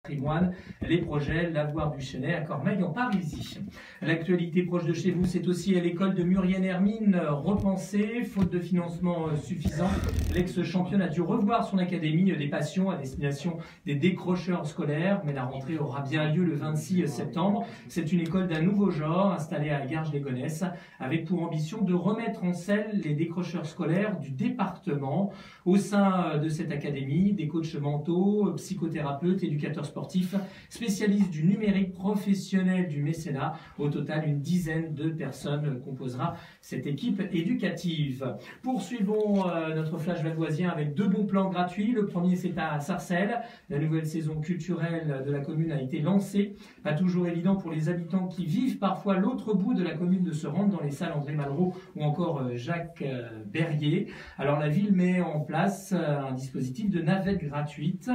Patrimoine, les projets, l'avoir du Chênay à Cormeilles en Parisis. L'actualité proche de chez vous, c'est aussi à l'école de Murienne-Hermine repensée, faute de financement suffisant. L'ex-championne a dû revoir son académie des passions à destination des décrocheurs scolaires, mais la rentrée aura bien lieu le 26 septembre. C'est une école d'un nouveau genre installée à Garges-les-Gonesse, avec pour ambition de remettre en selle les décrocheurs scolaires du département. Au sein de cette académie, des coachs mentaux, psychothérapeutes, éducateurs sportifs, spécialistes du numérique, professionnels du mécénat. Au total, une dizaine de personnes composera cette équipe éducative. Poursuivons notre flash valdoisien avec deux bons plans gratuits. Le premier, c'est à Sarcelles. La nouvelle saison culturelle de la commune a été lancée. Pas toujours évident pour les habitants qui vivent parfois l'autre bout de la commune de se rendre dans les salles André Malraux ou encore Jacques Berrier. Alors la ville met en place un dispositif de navette gratuite.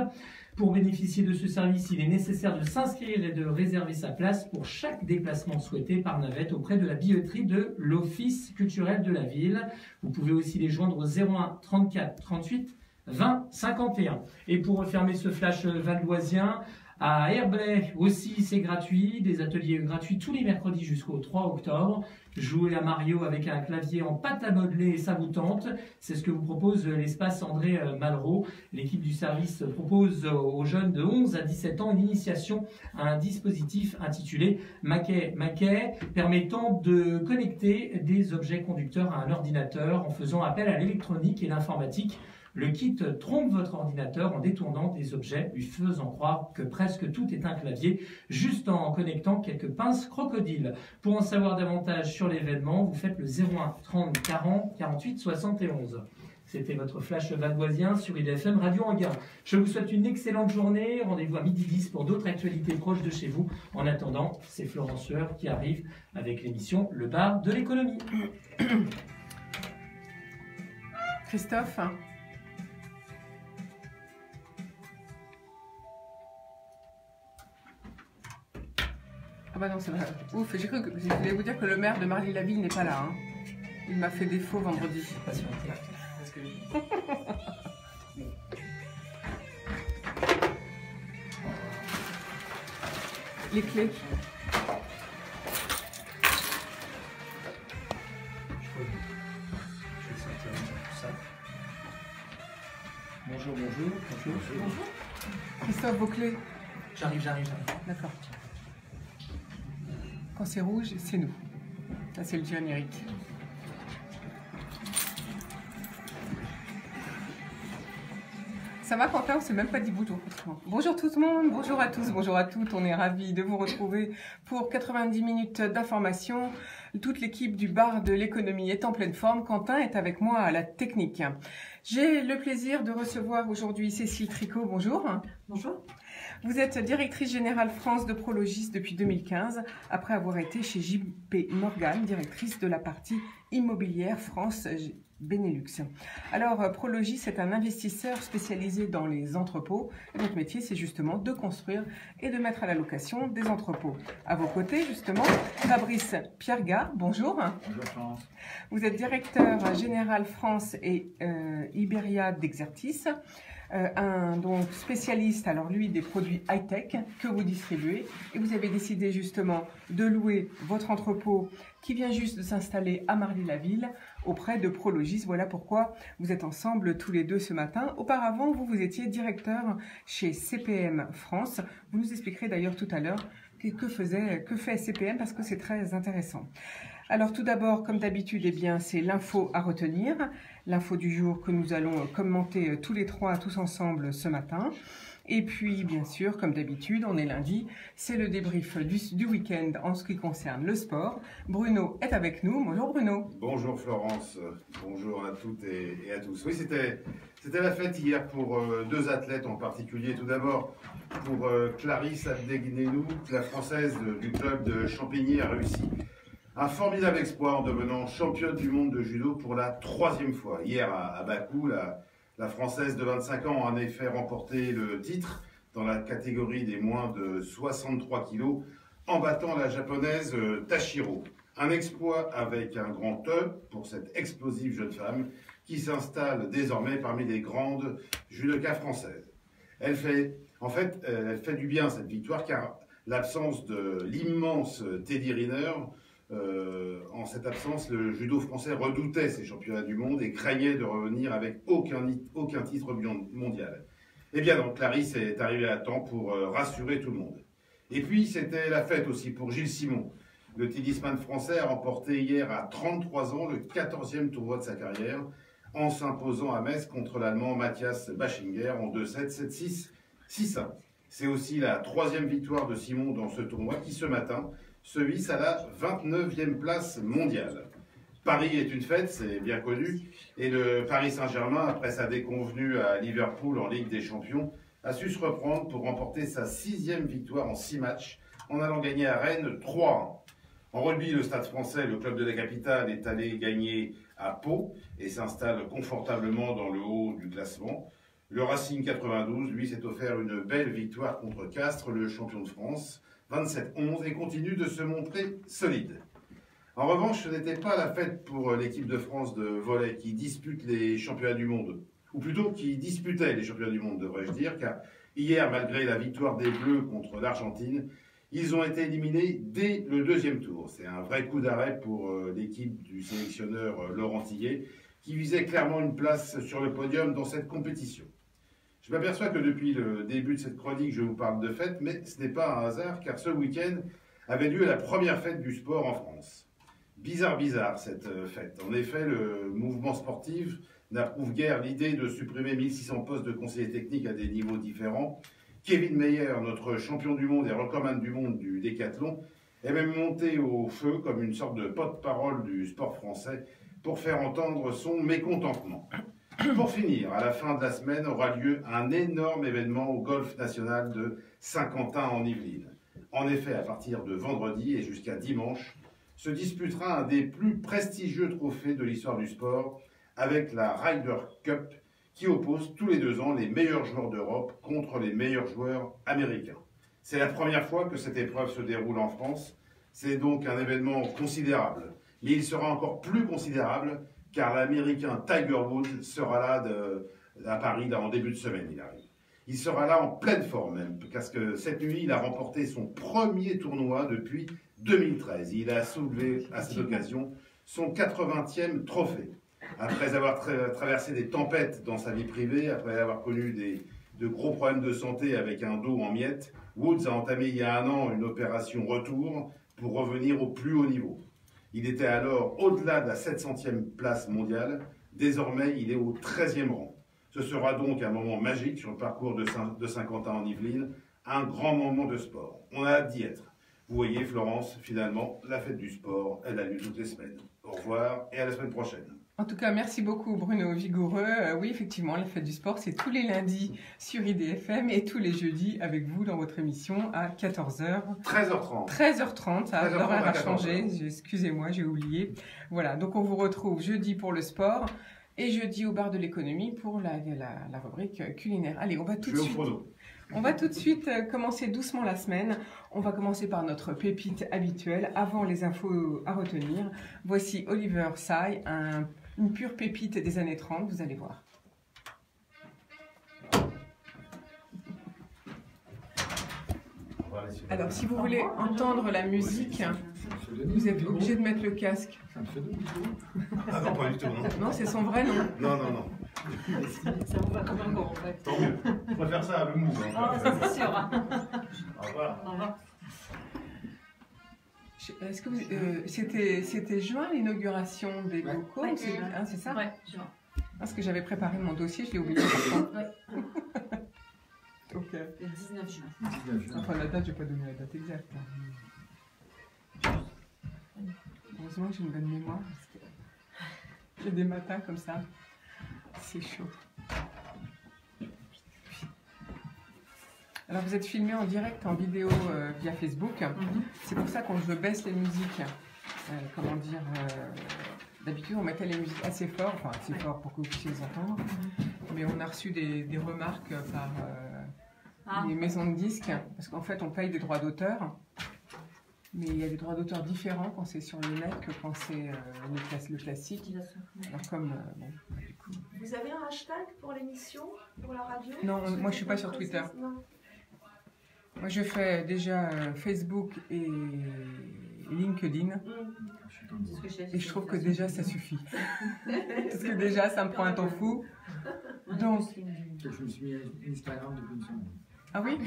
Pour bénéficier de ce service, il est nécessaire de s'inscrire et de réserver sa place pour chaque déplacement souhaité par navette auprès de la billetterie de l'Office culturel de la ville. Vous pouvez aussi les joindre au 01 34 38 20 51. Et pour refermer ce flash valdoisien, à Herblay aussi, c'est gratuit, des ateliers gratuits tous les mercredis jusqu'au 3 octobre. Jouer à Mario avec un clavier en pâte à modeler et ça vous tente. C'est ce que vous propose l'espace André Malraux. L'équipe du service propose aux jeunes de 11 à 17 ans une initiation à un dispositif intitulé Maquet, permettant de connecter des objets conducteurs à un ordinateur en faisant appel à l'électronique et l'informatique. Le kit trompe votre ordinateur en détournant des objets, lui faisant croire que presque tout est un clavier, juste en connectant quelques pinces crocodiles. Pour en savoir davantage sur l'événement, vous faites le 01 30 40 48 71. C'était votre flash valdoisien sur IDFM Radio Anguin. Je vous souhaite une excellente journée. Rendez-vous à 12h10 pour d'autres actualités proches de chez vous. En attendant, c'est Florence Sueur qui arrive avec l'émission Le Bar de l'économie. Christophe. Ah bah non, c'est vrai. Ouf, j'ai cru que je voulais vous dire que le maire de Marly-la-Ville n'est pas là. Hein. Il m'a fait défaut vendredi. Les clés. Bonjour. Christophe, vos clés. J'arrive. D'accord. Quand c'est rouge, c'est nous. Là, c'est le générique. Ça va, Quentin? On s'est même pas dit bonjour. Bonjour tout le monde, bonjour à tous, bonjour à toutes. On est ravis de vous retrouver pour 90 minutes d'information. Toute l'équipe du bar de l'économie est en pleine forme. Quentin est avec moi à la technique. J'ai le plaisir de recevoir aujourd'hui Cécile Tricot. Bonjour. Bonjour. Vous êtes directrice générale France de Prologis depuis 2015, après avoir été chez JP Morgan, directrice de la partie immobilière France Benelux. Alors, Prologis est un investisseur spécialisé dans les entrepôts. Et notre métier, c'est justement de construire et de mettre à la location des entrepôts. À vos côtés, justement, Fabrice Pierga. Bonjour. Bonjour France. Vous êtes directeur général France et Iberia d'Exertis. Donc spécialiste, alors lui, des produits high-tech que vous distribuez. Et vous avez décidé justement de louer votre entrepôt qui vient juste de s'installer à Marly-la-Ville auprès de Prologis. Voilà pourquoi vous êtes ensemble tous les deux ce matin. Auparavant, vous étiez directeur chez CPM France. Vous nous expliquerez d'ailleurs tout à l'heure que fait CPM parce que c'est très intéressant. Alors tout d'abord, comme d'habitude, eh bien, c'est l'info à retenir, l'info du jour que nous allons commenter tous les trois, tous ensemble ce matin. Et puis, bien sûr, comme d'habitude, on est lundi, c'est le débrief du week-end en ce qui concerne le sport. Bruno est avec nous. Bonjour Bruno. Bonjour Florence, bonjour à toutes et à tous. Oui, c'était la fête hier pour deux athlètes en particulier. Tout d'abord, pour Clarisse Abdegnenou, la française du club de Champigny, a réussi un formidable exploit en devenant championne du monde de judo pour la troisième fois. Hier à Bakou, la française de 25 ans a en effet remporté le titre dans la catégorie des moins de 63 kilos en battant la japonaise Tashiro. Un exploit avec un grand E pour cette explosive jeune femme qui s'installe désormais parmi les grandes judokas françaises. Elle fait En fait, elle fait du bien cette victoire car l'absence de l'immense Teddy Riner, en cette absence, le judo français redoutait ces championnats du monde et craignait de revenir avec aucun titre mondial. Eh bien donc, Clarisse est arrivée à temps pour rassurer tout le monde. Et puis, c'était la fête aussi pour Gilles Simon. Le tennisman français a remporté hier à 33 ans le 14e tournoi de sa carrière en s'imposant à Metz contre l'Allemand Matthias Bachinger en 2-7, 7-6, 6-1. C'est aussi la 3e victoire de Simon dans ce tournoi qui, ce matin, se hisse à la 29e place mondiale. Paris est une fête, c'est bien connu, et le Paris Saint-Germain, après sa déconvenue à Liverpool en Ligue des Champions, a su se reprendre pour remporter sa 6e victoire en 6 matchs en allant gagner à Rennes 3-1. En rugby, le Stade français, le club de la capitale, est allé gagner à Pau et s'installe confortablement dans le haut du classement. Le Racing 92, lui, s'est offert une belle victoire contre Castres, le champion de France, 27-11, et continue de se montrer solide. En revanche, ce n'était pas la fête pour l'équipe de France de volley qui dispute les championnats du monde, ou plutôt qui disputait les championnats du monde, devrais-je dire, car hier, malgré la victoire des Bleus contre l'Argentine, ils ont été éliminés dès le 2e tour. C'est un vrai coup d'arrêt pour l'équipe du sélectionneur Laurent Tillet, qui visait clairement une place sur le podium dans cette compétition. Je m'aperçois que depuis le début de cette chronique, je vous parle de fête, mais ce n'est pas un hasard, car ce week-end avait lieu la première fête du sport en France. Bizarre cette fête. En effet, le mouvement sportif n'approuve guère l'idée de supprimer 1600 postes de conseillers techniques à des niveaux différents. Kevin Meyer, notre champion du monde et recordman du monde du décathlon, est même monté au feu comme une sorte de porte-parole du sport français pour faire entendre son mécontentement. Pour finir, à la fin de la semaine aura lieu un énorme événement au golf national de Saint-Quentin en Yvelines. En effet, à partir de vendredi et jusqu'à dimanche, se disputera un des plus prestigieux trophées de l'histoire du sport avec la Ryder Cup qui oppose tous les 2 ans les meilleurs joueurs d'Europe contre les meilleurs joueurs américains. C'est la première fois que cette épreuve se déroule en France. C'est donc un événement considérable. Mais il sera encore plus considérable car l'Américain Tiger Woods sera là à Paris en début de semaine. Il sera là en pleine forme même, parce que cette nuit, il a remporté son premier tournoi depuis 2013. Il a soulevé à cette occasion son 80e trophée. Après avoir traversé des tempêtes dans sa vie privée, après avoir connu de gros problèmes de santé avec un dos en miettes, Woods a entamé il y a 1 an une opération retour pour revenir au plus haut niveau. Il était alors au-delà de la 700e place mondiale. Désormais, il est au 13e rang. Ce sera donc un moment magique sur le parcours de Saint-Quentin en Yvelines, un grand moment de sport. On a hâte d'y être. Vous voyez, Florence, finalement, la fête du sport, elle a lieu toutes les semaines. Au revoir et à la semaine prochaine. En tout cas, merci beaucoup Bruno Vigoureux. Oui, effectivement, la fête du sport, c'est tous les lundis sur IDFM et tous les jeudis avec vous dans votre émission à 14h. 13h30. 13h30, l'horaire a changé, excusez-moi, j'ai oublié. Voilà, donc on vous retrouve jeudi pour le sport et jeudi au bar de l'économie pour la rubrique culinaire. Allez, on va tout de suite commencer doucement la semaine. On va commencer par notre pépite habituelle avant les infos à retenir. Voici Oliver Sy, une pure pépite des années 30, vous allez voir. Alors, si vous voulez entendre la musique, vous êtes obligé de mettre le casque. Ah non, pas du tout, non. Non, c'est son vrai nom. Non. Ça vous va comme un gant, en fait. Tant mieux. On va faire ça à le mou. Ah, ça c'est sûr. Au revoir. Au revoir. Est-ce que c'était juin l'inauguration des locaux? Ouais, c'est ça? Ouais, juin. Parce que j'avais préparé mon dossier, je l'ai oublié. Ouais. Donc, Le 19 juin. enfin, la date, je n'ai pas donné la date exacte. Heureusement que j'ai une bonne mémoire, parce que j'ai des matins comme ça. C'est chaud. Alors, vous êtes filmé en direct, en vidéo via Facebook. C'est pour ça qu'on je baisse les musiques. D'habitude, on mettait les musiques assez fort, enfin assez fort pour que vous puissiez les entendre. Mais on a reçu des remarques par les maisons de disques, parce qu'en fait, on paye des droits d'auteur. Mais il y a des droits d'auteur différents quand c'est sur le net que quand c'est le classique. Alors comme, Vous avez un hashtag pour l'émission, pour la radio? Non, moi je suis pas sur Twitter. Non. Moi, je fais déjà Facebook et LinkedIn. C'est ce que j'ai Et je trouve que déjà, ça suffit. Parce que déjà, ça me prend un temps fou. Donc, Je me suis mis à Instagram depuis une semaine. ah oui?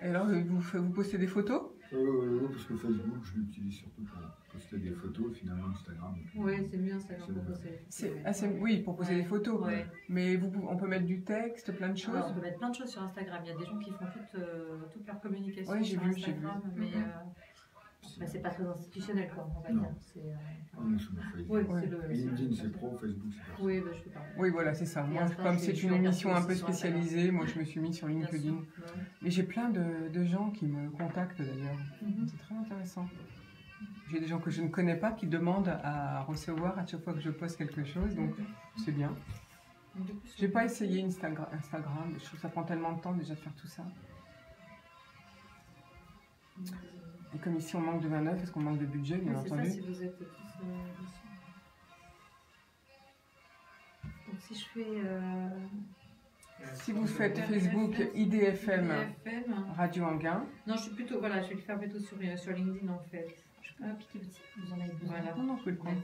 Et alors, vous postez des photos? Parce que Facebook, je l'utilise surtout pour poster des photos, finalement Instagram. Oui, c'est mieux Instagram pour poster. Oui, pour poster des photos. Ouais. Mais on peut mettre du texte, plein de choses. Alors, on peut mettre plein de choses sur Instagram. Il y a des gens qui font toute leur communication Ouais, j'ai sur vu, Instagram, mais c'est pas très institutionnel, quoi, on va Non. dire. Moi, sur mon Facebook. Oui, Ouais. c'est le. LinkedIn, c'est pro, Facebook, c'est perso. Oui, bah, je fais pareil. Oui, voilà, c'est ça. Moi, Insta, comme je c'est vais une émission un regarder peu aussi sur Instagram. spécialisée, moi, je me suis mis sur Bien LinkedIn. sûr. Ouais. Et j'ai plein de gens qui me contactent d'ailleurs. Mhm. C'est très intéressant. J'ai des gens que je ne connais pas qui demandent à recevoir à chaque fois que je poste quelque chose, donc c'est bien. Du coup, J'ai pas essayé Instagram, je trouve que ça prend tellement de temps déjà de faire tout ça. Et comme ici on manque de 29, parce qu'on manque de budget, bien Oui, c'est ça, entendu. si vous êtes tous ici. Donc si je fais... Si vous faites Facebook, IDFM, IDFM. Radio Anguin. Non, je suis plutôt... Voilà, je vais le faire plutôt sur LinkedIn, en fait. Je peux pas piquer le titre, vous en avez besoin. Voilà. Non, non, vous pouvez le prendre.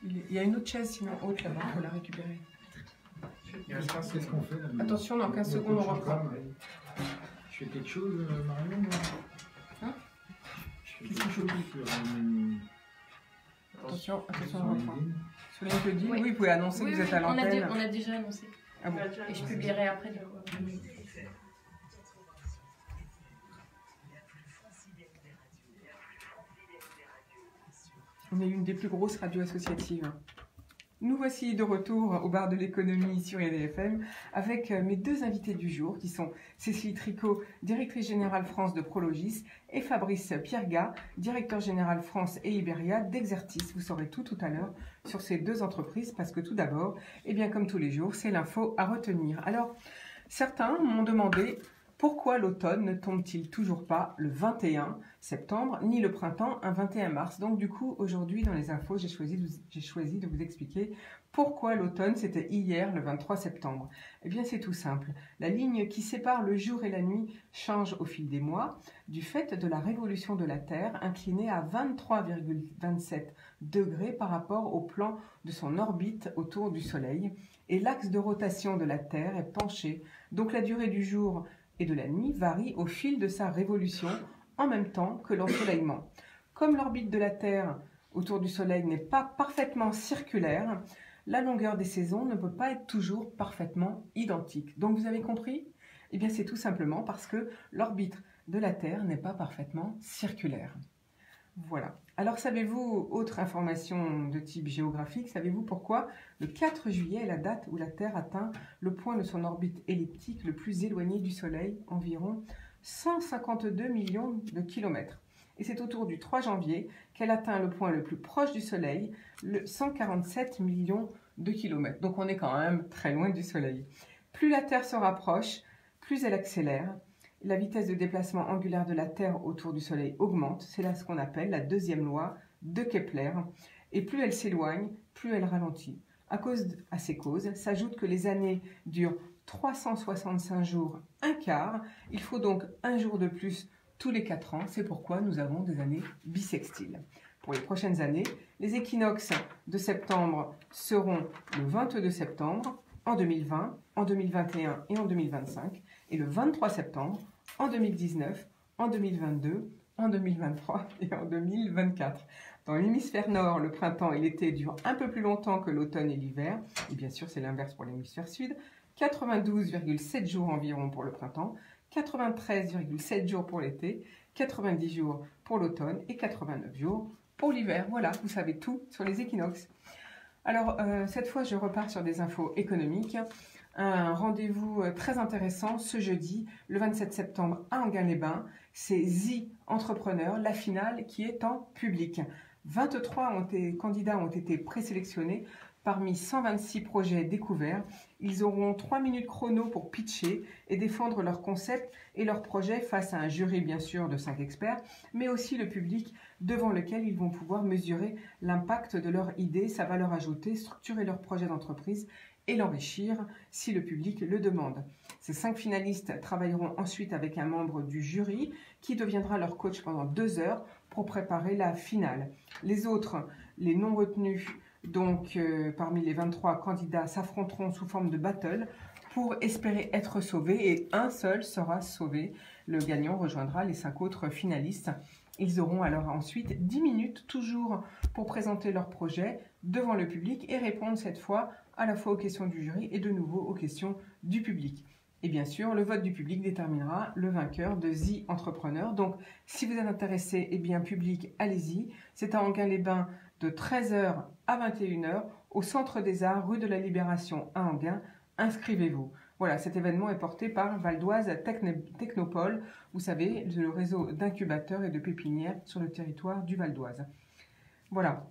Il y a une autre chaise sinon haute là-bas, il faut la récupérer. Qu'est-ce qu'on fait là, Attention, dans 15 le secondes, on coach en reprend. com, Je fais quelque chose, Marion moi Hein Je fais quelque chose Attention, attention, sur on reprend. LinkedIn. Sur LinkedIn, Oui. oui, vous pouvez annoncer que vous êtes à l'antenne. On a déjà annoncé. Ah bon. Et je publierai après. On est l'une des plus grosses radios associatives. Nous voici de retour au bar de l'économie sur IDFM avec mes deux invités du jour qui sont Cécile Tricot, directrice générale France de Prologis, et Fabrice Piergat, directeur général France et Iberia d'Exertis. Vous saurez tout à l'heure sur ces deux entreprises parce que tout d'abord, eh bien comme tous les jours, c'est l'info à retenir. Alors, certains m'ont demandé pourquoi l'automne ne tombe-t-il toujours pas le 21 septembre, ni le printemps un 21 mars. Donc du coup, aujourd'hui, dans les infos, j'ai choisi de vous expliquer pourquoi l'automne, c'était hier, le 23 septembre. Eh bien, c'est tout simple. La ligne qui sépare le jour et la nuit change au fil des mois, du fait de la révolution de la Terre, inclinée à 23,27 degrés par rapport au plan de son orbite autour du Soleil. Et l'axe de rotation de la Terre est penché. Donc la durée du jour et de la nuit varie au fil de sa révolution en même temps que l'ensoleillement. Comme l'orbite de la Terre autour du Soleil n'est pas parfaitement circulaire, la longueur des saisons ne peut pas être toujours parfaitement identique. Donc vous avez compris? Eh bien c'est tout simplement parce que l'orbite de la Terre n'est pas parfaitement circulaire. Voilà. Alors savez-vous, autre information de type géographique, savez-vous pourquoi le 4 juillet est la date où la Terre atteint le point de son orbite elliptique le plus éloigné du Soleil, environ 152 millions de kilomètres. Et c'est autour du 3 janvier qu'elle atteint le point le plus proche du Soleil, le 147 millions de kilomètres. Donc on est quand même très loin du Soleil. Plus la Terre se rapproche, plus elle accélère. La vitesse de déplacement angulaire de la Terre autour du Soleil augmente. C'est là ce qu'on appelle la deuxième loi de Kepler. Et plus elle s'éloigne, plus elle ralentit. À ces causes, s'ajoute que les années durent 365 jours, un quart. Il faut donc un jour de plus tous les 4 ans. C'est pourquoi nous avons des années bissextiles. Pour les prochaines années, les équinoxes de septembre seront le 22 septembre en 2020, en 2021 et en 2025, et le 23 septembre en 2019, en 2022, en 2023 et en 2024. Dans l'hémisphère nord, le printemps et l'été durent un peu plus longtemps que l'automne et l'hiver, et bien sûr c'est l'inverse pour l'hémisphère sud, 92,7 jours environ pour le printemps, 93,7 jours pour l'été, 90 jours pour l'automne et 89 jours pour l'hiver. Voilà, vous savez tout sur les équinoxes. Alors, cette fois, je repars sur des infos économiques. Un rendez-vous très intéressant ce jeudi, le 27 septembre à Enghien-les-Bains. C'est The Entrepreneur, la finale qui est en public. 23 candidats ont été présélectionnés parmi 126 projets découverts. Ils auront 3 minutes chrono pour pitcher et défendre leur concept et leur projet face à un jury bien sûr de 5 experts, mais aussi le public devant lequel ils vont pouvoir mesurer l'impact de leur idée, sa valeur ajoutée, structurer leur projet d'entreprise et l'enrichir si le public le demande. Ces 5 finalistes travailleront ensuite avec un membre du jury qui deviendra leur coach pendant 2 heures pour préparer la finale. Les autres, les non retenus, donc parmi les 23 candidats, s'affronteront sous forme de battle pour espérer être sauvés et un seul sera sauvé. Le gagnant rejoindra les 5 autres finalistes. Ils auront alors ensuite 10 minutes toujours pour présenter leur projet devant le public et répondre cette fois à la fois aux questions du jury et de nouveau aux questions du public. Et bien sûr, le vote du public déterminera le vainqueur de The Entrepreneur. Donc, si vous êtes intéressé, eh bien, public, allez-y. C'est à Enghien-les-Bains de 13h à 21h au Centre des Arts, rue de la Libération à Enghien. Inscrivez-vous. Voilà, cet événement est porté par Valdoise Technopole, vous savez, le réseau d'incubateurs et de pépinières sur le territoire du Val d'Oise. Voilà.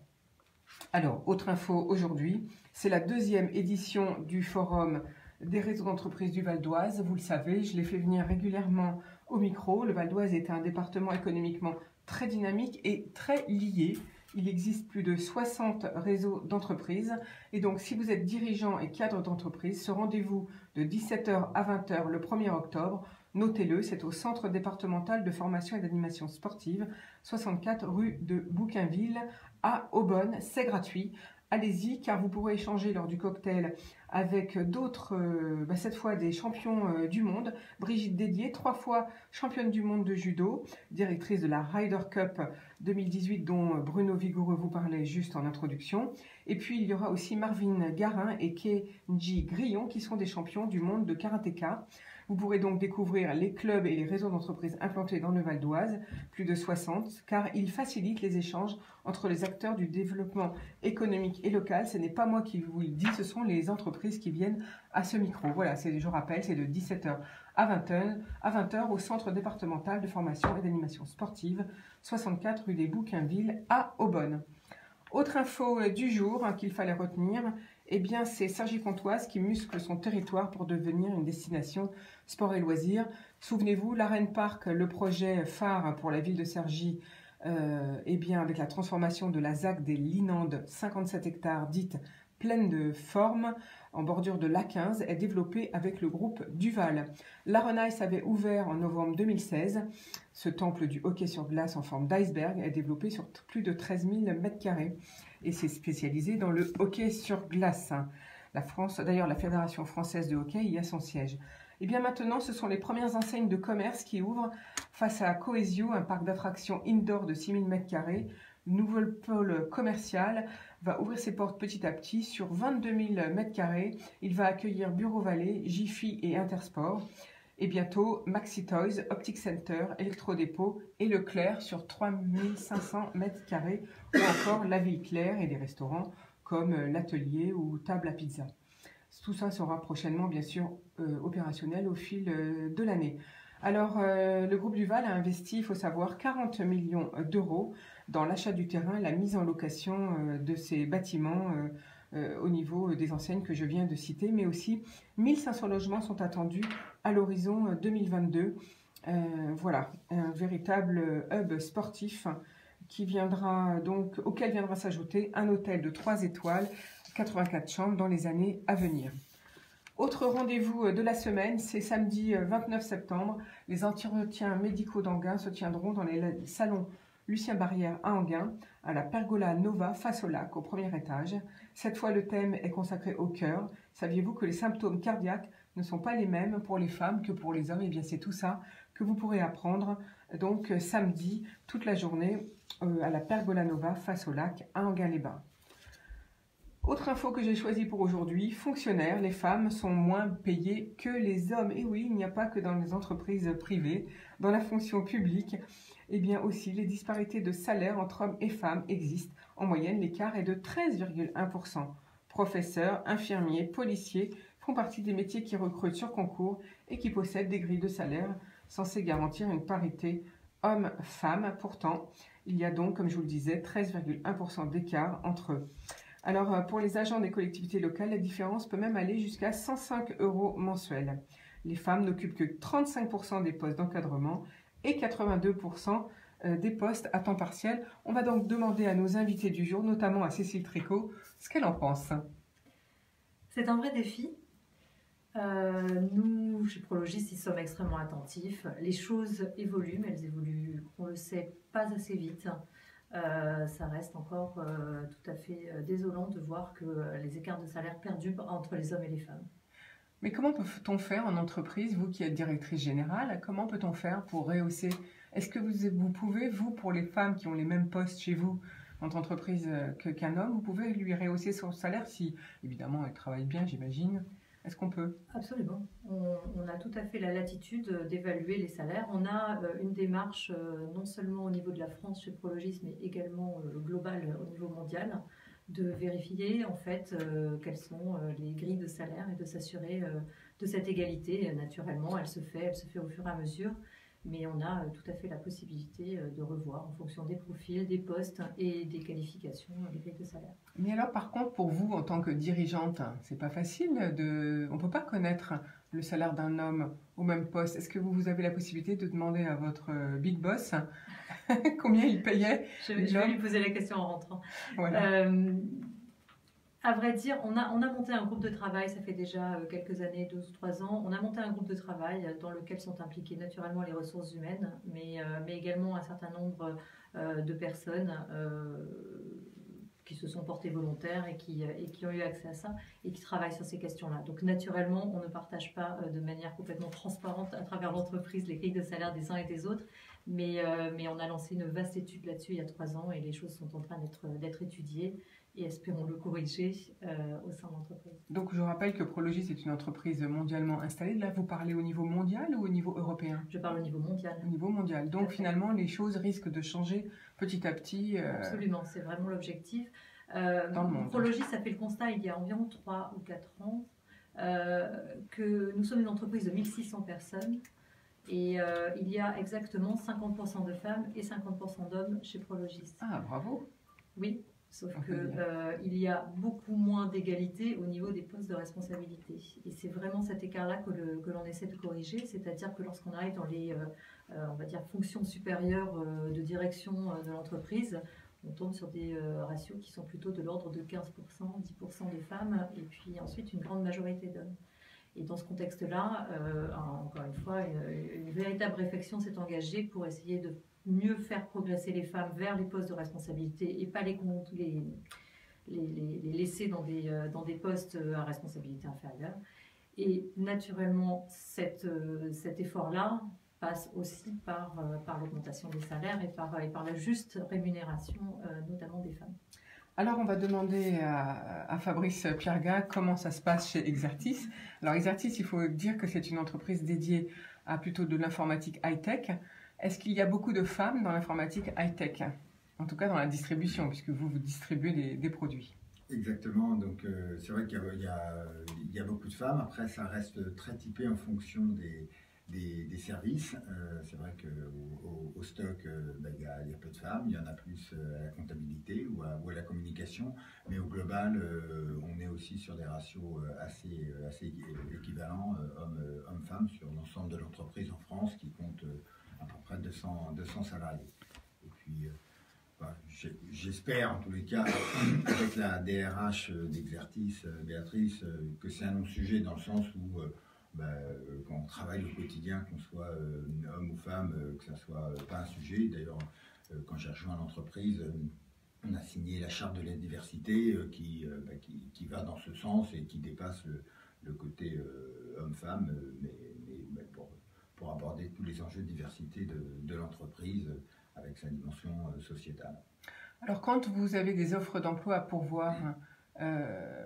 Alors, autre info aujourd'hui, c'est la 2e édition du forum des réseaux d'entreprises du Val d'Oise. Vous le savez, je les fais venir régulièrement au micro. Le Val d'Oise est un département économiquement très dynamique et très lié. Il existe plus de 60 réseaux d'entreprises. Et donc, si vous êtes dirigeant et cadre d'entreprise, ce rendez-vous de 17h à 20h le 1er octobre, notez-le, c'est au Centre départemental de formation et d'animation sportive, 64 rue de Bouquinville à Aubonne. C'est gratuit. Allez-y, car vous pourrez échanger lors du cocktail avec d'autres, cette fois des champions du monde. Brigitte Dédier, 3 fois championne du monde de judo, directrice de la Ryder Cup 2018 dont Bruno Vigoureux vous parlait juste en introduction. Et puis il y aura aussi Marvin Garin et Kenji Grillon qui sont des champions du monde de karatéka. Vous pourrez donc découvrir les clubs et les réseaux d'entreprises implantés dans le Val d'Oise, plus de 60, car ils facilitent les échanges entre les acteurs du développement économique et local. Ce n'est pas moi qui vous le dis, ce sont les entreprises qui viennent à ce micro. Voilà, je rappelle, c'est de 17h à 20h au Centre départemental de formation et d'animation sportive, 64 rue des Bouquinville à Aubonne. Autre info du jour qu'il fallait retenir, eh bien c'est Cergy-Pontoise qui muscle son territoire pour devenir une destination sport et loisirs. Souvenez-vous, l'Arène Park, le projet phare pour la ville de Cergy, eh bien avec la transformation de la ZAC des Linandes, 57 hectares dite pleine de forme, en bordure de l'A15, est développée avec le groupe Duval. L'Arenaïs avait ouvert en novembre 2016. Ce temple du hockey sur glace en forme d'iceberg est développé sur plus de 13 000 m² et c'est spécialisé dans le hockey sur glace. La France, d'ailleurs la Fédération française de hockey y a son siège. Et bien maintenant, ce sont les premières enseignes de commerce qui ouvrent face à Coesio, un parc d'attractions indoor de 6 000 m². Nouvel pôle commercial va ouvrir ses portes petit à petit sur 22 000 m². Il va accueillir Bureau Vallée, Jiffy et Intersport. Et bientôt, Maxi Toys, Optic Center, Electrodépôt et Leclerc sur 3 500 m². Ou encore la Ville Claire et des restaurants comme l'Atelier ou Table à Pizza. Tout ça sera prochainement, bien sûr, opérationnel au fil de l'année. Alors, le groupe Duval a investi, il faut savoir, 40 millions d'euros dans l'achat du terrain et la mise en location de ces bâtiments au niveau des enseignes que je viens de citer, mais aussi 1500 logements sont attendus à l'horizon 2022. Voilà, un véritable hub sportif qui viendra donc, auquel viendra s'ajouter un hôtel de 3 étoiles, 84 chambres dans les années à venir. Autre rendez-vous de la semaine, c'est samedi 29 septembre. Les entretiens médicaux d'Enghien se tiendront dans les salons Lucien Barrière à Enghien, à la Pergola Nova face au lac, au premier étage. Cette fois, le thème est consacré au cœur. Saviez-vous que les symptômes cardiaques ne sont pas les mêmes pour les femmes que pour les hommes? Et bien, c'est tout ça que vous pourrez apprendre donc samedi, toute la journée, à la Pergola Nova face au lac à Enghien-les-Bains. Autre info que j'ai choisie pour aujourd'hui, fonctionnaires, les femmes sont moins payées que les hommes. Et oui, il n'y a pas que dans les entreprises privées, dans la fonction publique, eh bien aussi les disparités de salaire entre hommes et femmes existent. En moyenne, l'écart est de 13,1%. Professeurs, infirmiers, policiers font partie des métiers qui recrutent sur concours et qui possèdent des grilles de salaire censées garantir une parité hommes-femmes. Pourtant, il y a donc, comme je vous le disais, 13,1% d'écart entre eux. Alors, pour les agents des collectivités locales, la différence peut même aller jusqu'à 105 € mensuels. Les femmes n'occupent que 35% des postes d'encadrement et 82% des postes à temps partiel. On va donc demander à nos invités du jour, notamment à Cécile Tricot, ce qu'elle en pense. C'est un vrai défi. Nous, chez Prologis, ils sommes extrêmement attentifs. Les choses évoluent, mais elles évoluent, on le sait, pas assez vite. Ça reste encore tout à fait désolant de voir que les écarts de salaire perdurent entre les hommes et les femmes. Mais comment peut-on faire en entreprise, vous qui êtes directrice générale, comment peut-on faire pour rehausser? Est-ce que vous pouvez, vous, pour les femmes qui ont les mêmes postes chez vous, en entreprise qu'un homme, vous pouvez lui rehausser son salaire si, évidemment, elle travaille bien, j'imagine? Est-ce qu'on peut? Absolument. On a tout à fait la latitude d'évaluer les salaires. On a une démarche non seulement au niveau de la France chez Prologis, mais également globale au niveau mondial, de vérifier en fait quelles sont les grilles de salaire et de s'assurer de cette égalité. Naturellement, elle se fait au fur et à mesure. Mais on a tout à fait la possibilité de revoir en fonction des profils, des postes et des qualifications, les grilles de salaire. Mais alors, par contre, pour vous, en tant que dirigeante, c'est pas facile on ne peut pas connaître le salaire d'un homme au même poste. Est-ce que vous avez la possibilité de demander à votre big boss combien il payait? Je vais lui poser la question en rentrant. Voilà. À vrai dire, on a monté un groupe de travail, ça fait déjà quelques années, 2 ou 3 ans. On a monté un groupe de travail dans lequel sont impliquées naturellement les ressources humaines, mais également un certain nombre de personnes qui se sont portées volontaires et qui ont eu accès à ça et qui travaillent sur ces questions-là. Donc naturellement, on ne partage pas de manière complètement transparente à travers l'entreprise les grilles de salaire des uns et des autres, mais on a lancé une vaste étude là-dessus il y a 3 ans et les choses sont en train d'être étudiées. Et espérons le corriger au sein de l'entreprise. Donc je rappelle que Prologis est une entreprise mondialement installée. Là, vous parlez au niveau mondial ou au niveau européen? Je parle au niveau mondial. Au niveau mondial. Donc finalement, les choses risquent de changer petit à petit. Absolument, c'est vraiment l'objectif. Dans le monde. Prologis a fait le constat il y a environ 3 ou 4 ans que nous sommes une entreprise de 1600 personnes. Et il y a exactement 50% de femmes et 50% d'hommes chez Prologis. Ah, bravo! Oui. Sauf qu'il y a beaucoup moins d'égalité au niveau des postes de responsabilité. Et c'est vraiment cet écart-là que l'on essaie de corriger, c'est-à-dire que lorsqu'on arrive dans les on va dire, fonctions supérieures de direction de l'entreprise, on tombe sur des ratios qui sont plutôt de l'ordre de 15%, 10% de femmes, et puis ensuite une grande majorité d'hommes. Et dans ce contexte-là, encore une fois, une véritable réflexion s'est engagée pour essayer de mieux faire progresser les femmes vers les postes de responsabilité et pas les laisser dans des postes à responsabilité inférieure. Et naturellement, cet effort-là passe aussi par l'augmentation des salaires et par la juste rémunération, notamment des femmes. Alors, on va demander à Fabrice Pierga comment ça se passe chez Exertis. Alors, Exertis, il faut dire que c'est une entreprise dédiée à plutôt de l'informatique high-tech. Est-ce qu'il y a beaucoup de femmes dans l'informatique high-tech? En tout cas, dans la distribution, puisque vous distribuez des produits. Exactement. Donc, c'est vrai qu'il y a beaucoup de femmes. Après, ça reste très typé en fonction des services. C'est vrai qu'au stock, il y a peu de femmes. Il y en a plus à la comptabilité ou à la communication. Mais au global, on est aussi sur des ratios assez équivalents, hommes-femmes, sur l'ensemble de l'entreprise en France, qui compte à peu près 200 salariés. Et puis, j'espère en tous les cas, avec la DRH d'Exertis, Béatrice, que c'est un non-sujet dans le sens où quand on travaille au quotidien, qu'on soit homme ou femme, que ça soit pas un sujet. D'ailleurs, quand j'ai rejoint l'entreprise, on a signé la charte de la diversité qui va dans ce sens et qui dépasse le côté homme-femme, mais pour aborder tous les enjeux de diversité de l'entreprise avec sa dimension sociétale. Alors, quand vous avez des offres d'emploi à pourvoir,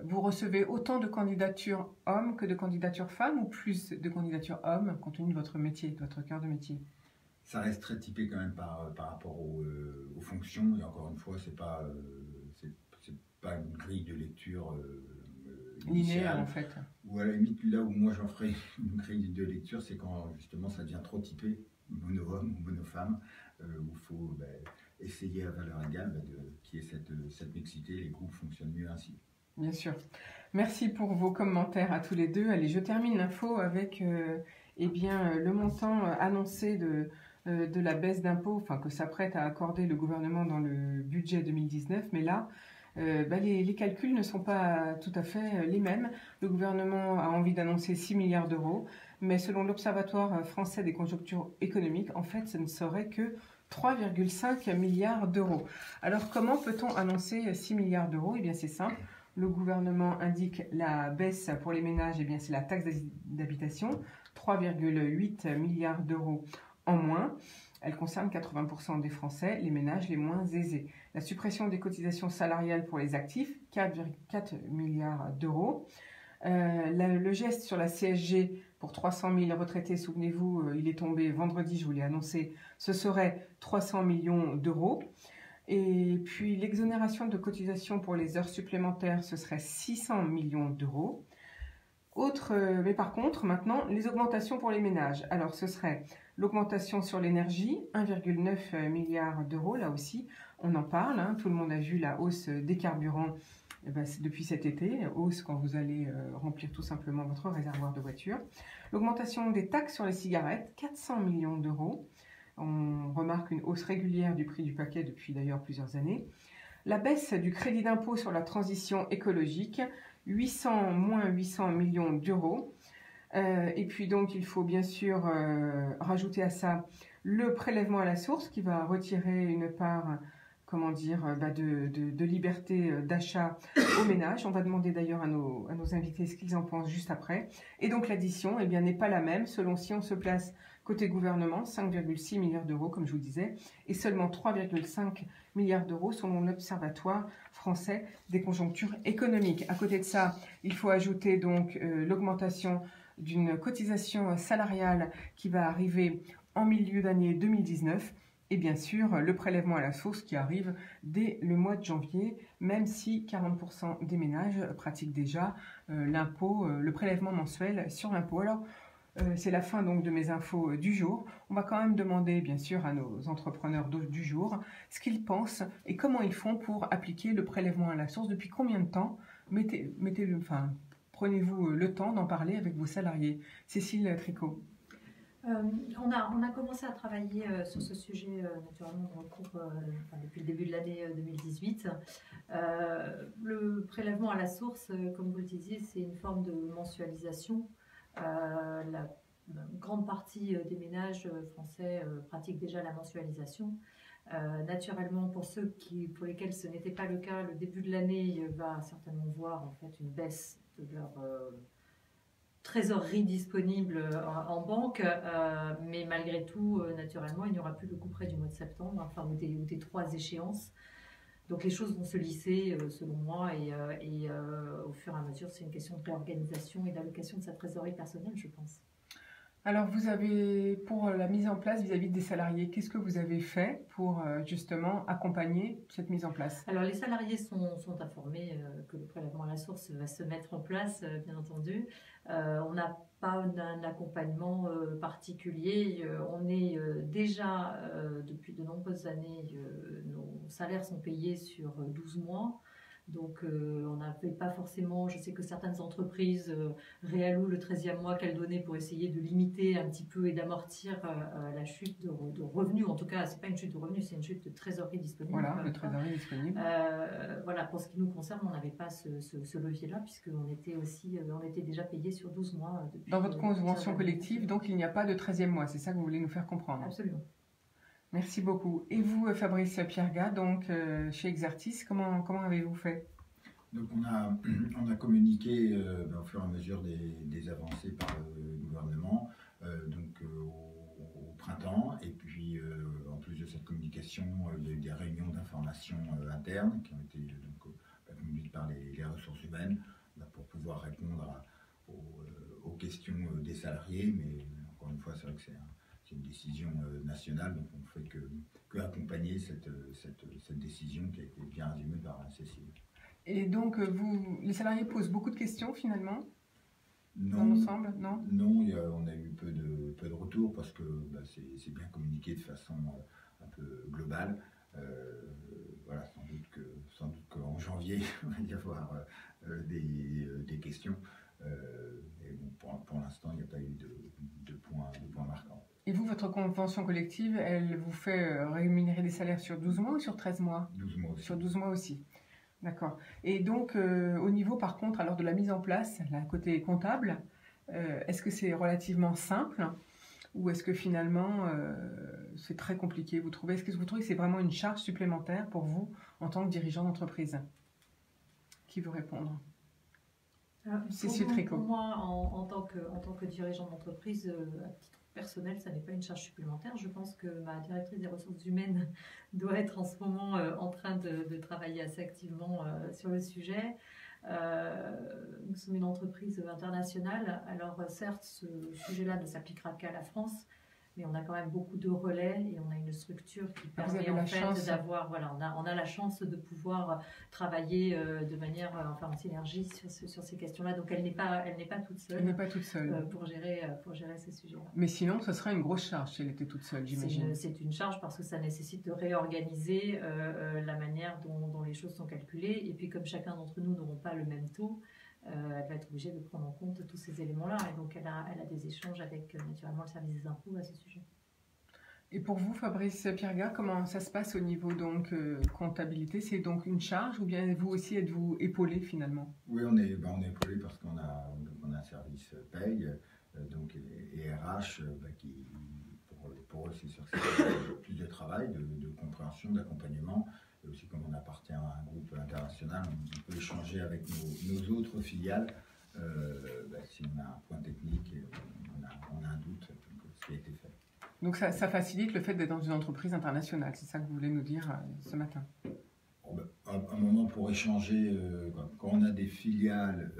vous recevez autant de candidatures hommes que de candidatures femmes ou plus de candidatures hommes compte tenu de votre métier, de votre cœur de métier? Ça reste très typé quand même par rapport aux fonctions, et encore une fois, c'est pas une grille de lecture linéaire en fait. Ou à la limite, là où moi j'en ferai une grille de lecture, c'est quand justement ça devient trop typé, mono-homme ou mono-femme, où il faut essayer à valeur égale qu'il y ait cette mixité, les groupes fonctionnent mieux ainsi. Bien sûr. Merci pour vos commentaires à tous les deux. Allez, je termine l'info avec le montant annoncé de la baisse d'impôts, que s'apprête à accorder le gouvernement dans le budget 2019. Mais là, les calculs ne sont pas tout à fait les mêmes. Le gouvernement a envie d'annoncer 6 milliards d'euros, mais selon l'Observatoire français des conjonctures économiques, en fait, ce ne serait que 3,5 milliards d'euros. Alors, comment peut-on annoncer 6 milliards d'euros? Eh bien, c'est simple. Le gouvernement indique la baisse pour les ménages, eh bien, c'est la taxe d'habitation, 3,8 milliards d'euros en moins. Elle concerne 80% des Français, les ménages les moins aisés. La suppression des cotisations salariales pour les actifs, 4,4 milliards d'euros. Le geste sur la CSG pour 300 000 retraités, souvenez-vous, il est tombé vendredi, je vous l'ai annoncé, ce serait 300 millions d'euros. Et puis l'exonération de cotisations pour les heures supplémentaires, ce serait 600 millions d'euros. Mais par contre, maintenant, les augmentations pour les ménages. Alors, ce serait l'augmentation sur l'énergie, 1,9 milliard d'euros. Là aussi, on en parle. Hein. Tout le monde a vu la hausse des carburants depuis cet été. Hausse quand vous allez remplir tout simplement votre réservoir de voiture. L'augmentation des taxes sur les cigarettes, 400 millions d'euros. On remarque une hausse régulière du prix du paquet depuis d'ailleurs plusieurs années. La baisse du crédit d'impôt sur la transition écologique, moins 800 millions d'euros. Et puis donc, il faut bien sûr rajouter à ça le prélèvement à la source qui va retirer une part, de liberté d'achat aux ménages. On va demander d'ailleurs à nos invités ce qu'ils en pensent juste après. Et donc, l'addition, eh bien, n'est pas la même selon si on se place côté gouvernement, 5,6 milliards d'euros, comme je vous disais, et seulement 3,5 milliards d'euros selon l'Observatoire français des conjonctures économiques. À côté de ça, il faut ajouter donc l'augmentation d'une cotisation salariale qui va arriver en milieu d'année 2019 et bien sûr le prélèvement à la source qui arrive dès le mois de janvier, même si 40% des ménages pratiquent déjà le prélèvement mensuel sur l'impôt. Alors, c'est la fin donc de mes infos du jour. On va quand même demander bien sûr à nos entrepreneurs du jour ce qu'ils pensent et comment ils font pour appliquer le prélèvement à la source. Depuis combien de temps prenez-vous le temps d'en parler avec vos salariés? Cécile Tricot. On a commencé à travailler sur ce sujet naturellement depuis le début de l'année 2018. Le prélèvement à la source, comme vous le disiez, c'est une forme de mensualisation. La grande partie des ménages français pratiquent déjà la mensualisation. Naturellement, pour lesquels ce n'était pas le cas, le début de l'année va certainement voir en fait une baisse de leur trésorerie disponible en banque, mais malgré tout, naturellement, il n'y aura plus le couperet du mois de septembre, ou des 3 échéances. Donc les choses vont se lisser selon moi et au fur et à mesure, c'est une question de réorganisation et d'allocation de sa trésorerie personnelle, je pense. Alors vous avez, pour la mise en place vis-à-vis des salariés, qu'est-ce que vous avez fait pour justement accompagner cette mise en place? Alors les salariés sont informés que le prélèvement à la source va se mettre en place, bien entendu. On n'a pas un accompagnement particulier. On est déjà, depuis de nombreuses années, nos salaires sont payés sur 12 mois. Donc on n'avait pas forcément, je sais que certaines entreprises réallouent le 13e mois qu'elles donnaient pour essayer de limiter un petit peu et d'amortir la chute de revenus. En tout cas, ce n'est pas une chute de revenus, c'est une chute de trésorerie disponible. Voilà, de trésorerie disponible. Voilà, pour ce qui nous concerne, on n'avait pas ce levier-là, puisqu'on était déjà payé sur 12 mois. Dans votre convention collective, donc il n'y a pas de 13e mois, c'est ça que vous voulez nous faire comprendre? Absolument. Merci beaucoup. Et vous, Fabrice Pierga, donc chez Exertis, comment avez-vous fait? Donc on a communiqué au fur et à mesure des avancées par le gouvernement au printemps, et puis en plus de cette communication, il y a eu des réunions d'information internes qui ont été conduites par les ressources humaines pour pouvoir répondre aux questions des salariés, mais encore une fois c'est vrai que c'est une décision nationale, donc on ne fait que accompagner cette décision qui a été bien résumée par Cécile. Et donc, les salariés posent beaucoup de questions finalement? Non, dans l'ensemble, non? Non, on a eu peu de retours parce que c'est bien communiqué de façon un peu globale. Voilà, sans doute qu'en janvier, il va y avoir des questions. Et bon, pour l'instant, il n'y a pas eu de points marquants. Et vous, votre convention collective, elle vous fait rémunérer des salaires sur 12 mois ou sur 13 mois? 12 mois aussi. Sur 12 mois aussi. D'accord. Et donc, au niveau, par contre, alors de la mise en place, là, côté comptable, est-ce que c'est relativement simple ou est-ce que finalement, c'est très compliqué, vous trouvez? Est-ce que vous trouvez que c'est vraiment une charge supplémentaire pour vous en tant que dirigeant d'entreprise? Qui veut répondre? Cécile Tricot. Pour moi, en tant que dirigeant d'entreprise, à titre personnel, ça n'est pas une charge supplémentaire. Je pense que ma directrice des ressources humaines doit être en ce moment en train de travailler assez activement sur le sujet. Nous sommes une entreprise internationale. Alors certes, ce sujet-là ne s'appliquera qu'à la France, mais on a quand même beaucoup de relais et on a une structure qui permet en fait d'avoir, voilà, on a la chance de pouvoir travailler de manière, enfin en synergie sur ces questions-là. Donc elle n'est pas toute seule. Elle n'est pas toute seule pour gérer ces sujets-là. Mais sinon, ce serait une grosse charge si elle était toute seule, j'imagine. C'est une charge parce que ça nécessite de réorganiser la manière dont les choses sont calculées. Et puis comme chacun d'entre nous n'auront pas le même taux, elle va être obligée de prendre en compte tous ces éléments-là. Et donc, elle a des échanges avec, naturellement, le service des impôts à ce sujet. Et pour vous, Fabrice Pierga, comment ça se passe au niveau donc comptabilité? C'est donc une charge ou bien vous aussi êtes-vous épaulé finalement? Oui, on est épaulé parce qu'on a un service paye donc, et RH qui, pour eux, c'est sûr que c'est plus de travail, de compréhension, d'accompagnement. Et aussi, comme on appartient à un groupe international, on peut échanger avec nos autres filiales si on a un point technique, et on a un doute sur ce qui a été fait. Donc ça facilite le fait d'être dans une entreprise internationale, c'est ça que vous voulez nous dire ce matin? Un moment pour échanger, quand on a des filiales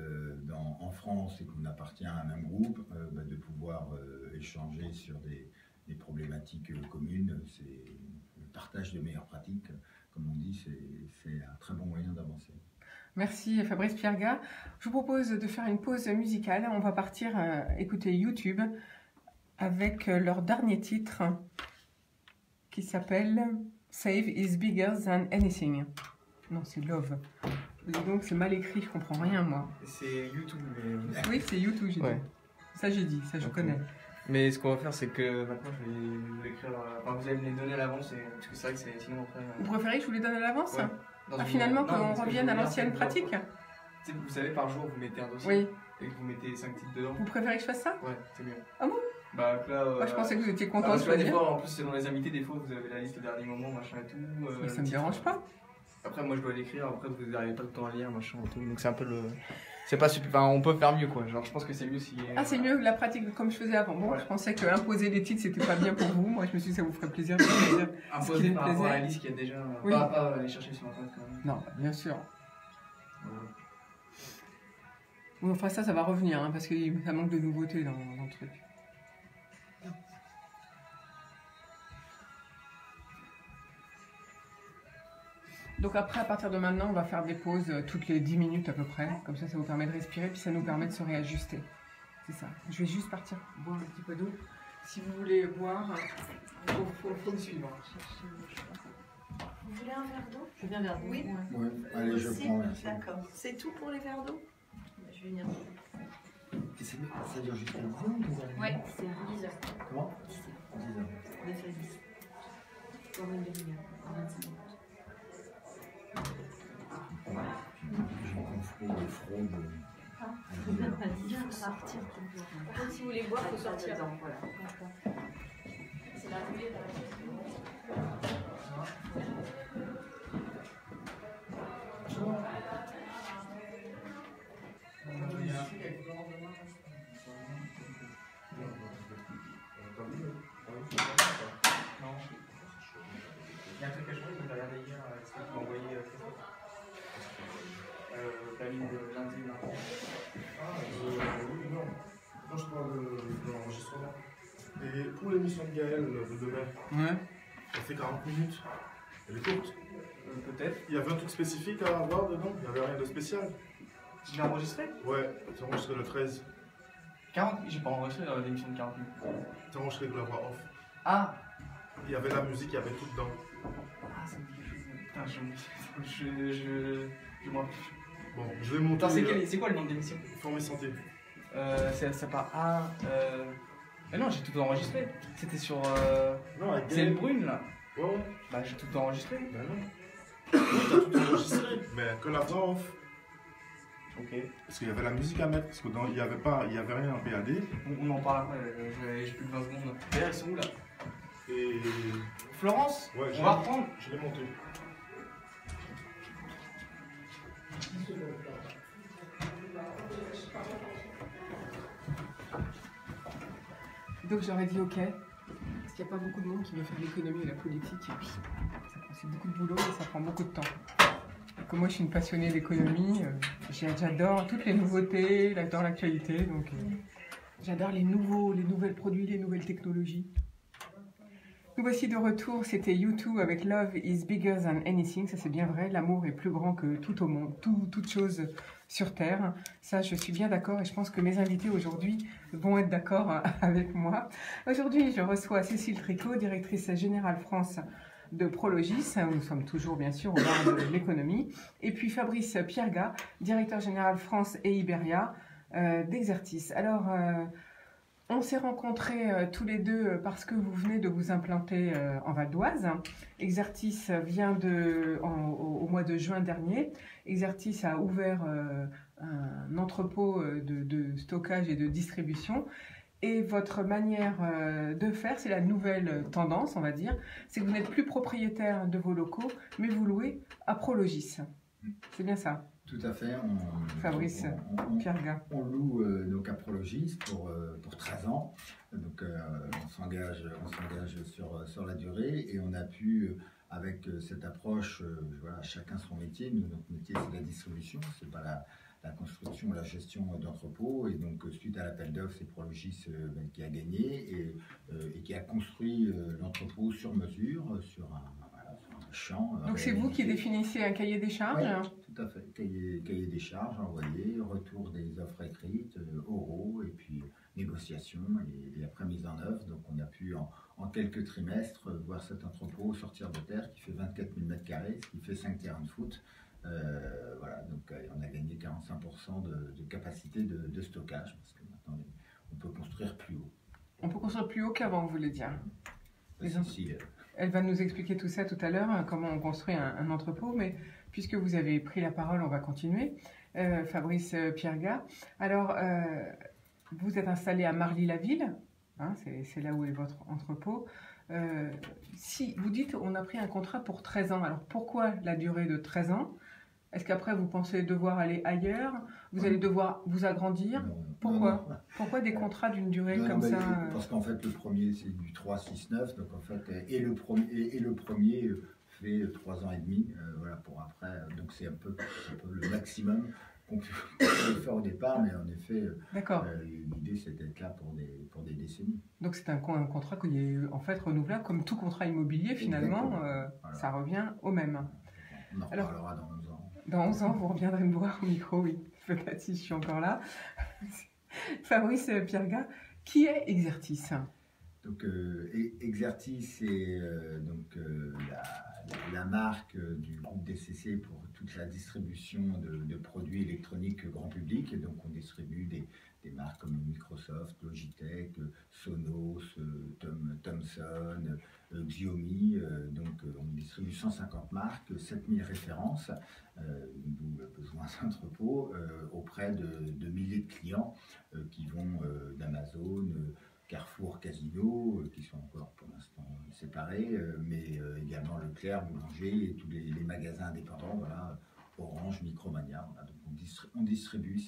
en France et qu'on appartient à un même groupe, de pouvoir échanger sur des problématiques communes, c'est le partage de meilleures pratiques. Comme on dit, c'est un très bon moyen d'avancer. Merci Fabrice Pierga. Je vous propose de faire une pause musicale. On va partir écouter YouTube avec leur dernier titre qui s'appelle Save is bigger than anything. Non, c'est Love. Et donc c'est mal écrit, je comprends rien moi. C'est YouTube. Mais... Oui, c'est YouTube, j'ai dit. Ça j'ai dit, ça je connais. Mais ce qu'on va faire, c'est que maintenant je vais vous écrire. Enfin, vous allez me les donner à l'avance, parce que c'est vrai que c'est sinon après. Vous préférez que je vous les donne à l'avance? Ouais. Finalement, qu'on revienne à l'ancienne pratique. Vous savez, par jour, vous mettez un dossier. Oui. Et que vous mettez 5 titres dedans. Vous préférez que je fasse ça? Ouais, c'est mieux. Ah bon? Bah là. Moi, je pensais que vous étiez content de choisir. Des fois, en plus, selon les invités, des fois, vous avez la liste au dernier moment, machin et tout. Mais ça me dérange pas. Après, moi, je dois l'écrire. Après, vous n'arrivez pas tout le temps à lire, machin et tout. Donc, c'est un peu le. C'est pas super. Enfin, on peut faire mieux, quoi. Genre, je pense que c'est mieux si. Ah, c'est mieux la pratique comme je faisais avant. Bon, je pensais que imposer les titres, c'était pas bien pour vous. Moi, je me suis dit, ça vous ferait plaisir de choisir. Imposer par rapport à la liste qu'il y a déjà. Oui. Pas aller chercher sur internet quand même. Non, bien sûr. Oui, enfin, ça va revenir, hein, parce que ça manque de nouveautés dans le truc. Donc après, à partir de maintenant, on va faire des pauses toutes les 10 minutes à peu près. Comme ça vous permet de respirer, puis ça nous permet de se réajuster. C'est ça. Je vais juste partir boire un petit peu d'eau. Si vous voulez boire, faut me suivre. Vous voulez un verre d'eau? Je veux bien un verre d'eau. Oui. Allez, je prends. Merci. D'accord. C'est tout pour les verres d'eau? Je vais venir. Et ça dure jusqu'à 10 heures? Oui, c'est à 10 heures. Comment? 10 heures. 10 heures. On a fait 10. Pour une demi-heure, 25 minutes. Je me confonds les fraudes. Il faut pas 10 heures, sortir. Donc, si vous voulez boire, il faut sortir. Voilà. C'est la nuit. Il y a un truc à changer, je vais regarder hier, ce que tu m'as envoyé le planning de lundi. Oui, non. Moi, je parle de l'enregistrement. Et pour l'émission de Gaël de demain, elle fait 40 minutes. Elle est courte. Peut-être. Il y avait un truc spécifique à avoir dedans? Il n'y avait rien de spécial? Tu l'as enregistré? Ouais, c'est enregistré le 13. 40? J'ai pas enregistré l'émission de 40 minutes. C'est enregistré de la voix off. Ah! Il y avait la musique, il y avait tout dedans. Ah, ça me dit quelque chose. Putain, je m'en rappelle. Bon, je vais monter. Attends, c'est quoi le nom de l'émission? Formé Santé. Ça part A. Mais non, j'ai tout enregistré. C'était sur. Non, avec C'est le Brune là. Ouais. Bah, j'ai tout enregistré. Ben non. Oui, t'as tout enregistré, mais que la voix off. Ok. Parce qu'il y avait la musique à mettre, parce qu'il n'y avait, il y avait rien en PAD. On en parle après, j'ai plus de 20 secondes. D'ailleurs, ils sont où là? Et Florence, ouais, on va reprendre. Je l'ai monté. Donc j'aurais dit ok, parce qu'il n'y a pas beaucoup de monde qui veut faire l'économie et la politique, et puis c'est beaucoup de boulot et ça prend beaucoup de temps. Donc, moi je suis une passionnée d'économie, j'adore toutes les nouveautés, j'adore l'actualité, donc j'adore les nouvelles produits, les nouvelles technologies. Nous voici de retour, c'était U2 avec Love is bigger than anything, ça c'est bien vrai, l'amour est plus grand que tout au monde, toute chose sur Terre. Ça je suis bien d'accord et je pense que mes invités aujourd'hui vont être d'accord avec moi. Aujourd'hui je reçois Cécile Tricot, directrice générale France de Prologis, nous sommes toujours bien sûr au bar de l'économie, et puis Fabrice Pierga, directeur général France et Iberia d'Exertis. Alors, on s'est rencontrés tous les deux parce que vous venez de vous implanter en Val d'Oise. Exertis vient au mois de juin dernier. Exertis a ouvert un entrepôt de stockage et de distribution. Et votre manière de faire, c'est la nouvelle tendance, on va dire, c'est que vous n'êtes plus propriétaire de vos locaux, mais vous louez à Prologis. C'est bien ça? Tout à fait. Fabrice Pierga. On loue donc à Prologis pour 13 ans. Donc on s'engage sur la durée et on a pu, avec cette approche, voilà, chacun son métier. Nous, notre métier, c'est la distribution, c'est pas la construction, la gestion d'entrepôts. Et donc, suite à l'appel d'offres, c'est Prologis qui a gagné et qui a construit l'entrepôt sur mesure, sur un champ. Donc, c'est vous qui définissez un cahier des charges? Oui, tout à fait. Cahier des charges envoyé, retour des offres écrites, oraux, et puis négociation et après mise en œuvre. Donc, on a pu, en quelques trimestres, voir cet entrepôt sortir de terre qui fait 24 000 m², ce qui fait 5 terrains de foot. Voilà, donc on a gagné 45% de capacité de stockage parce que maintenant on peut construire plus haut. On peut construire plus haut qu'avant, vous voulez dire? Si, Elle va nous expliquer tout ça tout à l'heure, comment on construit un entrepôt, mais puisque vous avez pris la parole, on va continuer. Fabrice Pierga, alors vous êtes installé à Marly-la-Ville, hein, c'est là où est votre entrepôt. Si vous dites on a pris un contrat pour 13 ans, alors pourquoi la durée de 13 ans? Est-ce qu'après vous pensez devoir aller ailleurs? Vous allez devoir vous agrandir? Pourquoi? Pourquoi des contrats d'une durée comme ça? Parce qu'en fait le premier c'est du 3-6-9, donc en fait et le premier fait 3 ans et demi, voilà pour après, donc c'est un peu le maximum qu'on peut faire au départ, mais en effet l'idée c'est d'être là pour des décennies. Donc c'est un contrat qui est en fait renouvelable comme tout contrat immobilier finalement, voilà. Ça revient au même. On en reparlera dans 11 ans. Dans 11 ans, vous reviendrez me voir au micro, oui, peut-être si je suis encore là. Fabrice Pierga, qui est Exertis? Donc Exertis, c'est la marque du groupe DCC pour toute la distribution de produits électroniques grand public. Et donc on distribue des marques comme Microsoft, Logitech, Sonos, Thomson, Xiaomi. Donc on distribue 150 marques, 7000 références, d'où le besoin d'entrepôt, auprès de milliers de clients qui vont d'Amazon, Carrefour, Casino, qui sont encore pour l'instant séparés, mais également Leclerc, Boulanger et tous les magasins indépendants, voilà, Orange, Micromania. Voilà, donc on distribue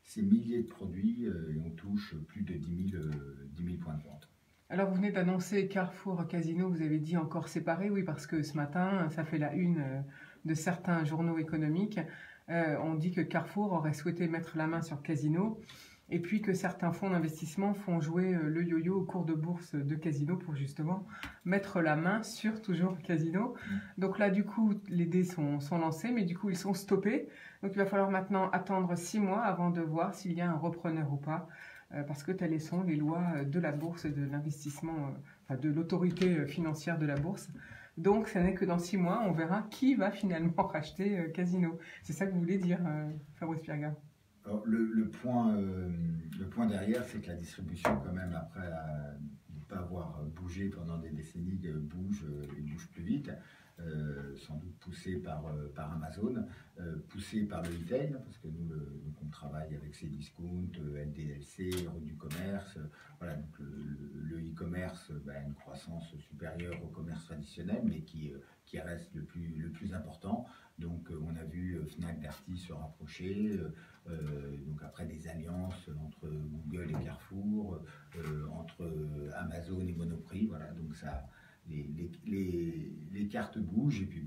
ces milliers de produits et on touche plus de 10 000 points de vente. Alors vous venez d'annoncer Carrefour, Casino, vous avez dit encore séparés, oui, parce que ce matin, ça fait la une de certains journaux économiques. On dit que Carrefour aurait souhaité mettre la main sur Casino. Et puis que certains fonds d'investissement font jouer le yo-yo au cours de bourse de Casino pour justement mettre la main sur toujours Casino. Donc là, du coup, les dés sont lancés, mais du coup, ils sont stoppés. Donc il va falloir maintenant attendre 6 mois avant de voir s'il y a un repreneur ou pas, parce que telles sont les lois de la bourse et de l'investissement, enfin de l'autorité financière de la bourse. Donc, ce n'est que dans 6 mois, on verra qui va finalement racheter Casino. C'est ça que vous voulez dire, Fabrice Pierga? Alors, le point derrière, c'est que la distribution, quand même, après ne pas avoir bougé pendant des décennies, bouge plus vite. sans doute poussé par Amazon, poussé par le retail, parce que nous, donc on travaille avec Cdiscount, LDLC, Route du Commerce. Voilà, donc le e-commerce a une croissance supérieure au commerce traditionnel, mais qui reste le plus important. Donc on a vu Fnac Darty se rapprocher, donc après des alliances entre Google et Carrefour, entre Amazon et Monoprix, voilà, donc ça, les cartes bougent, et puis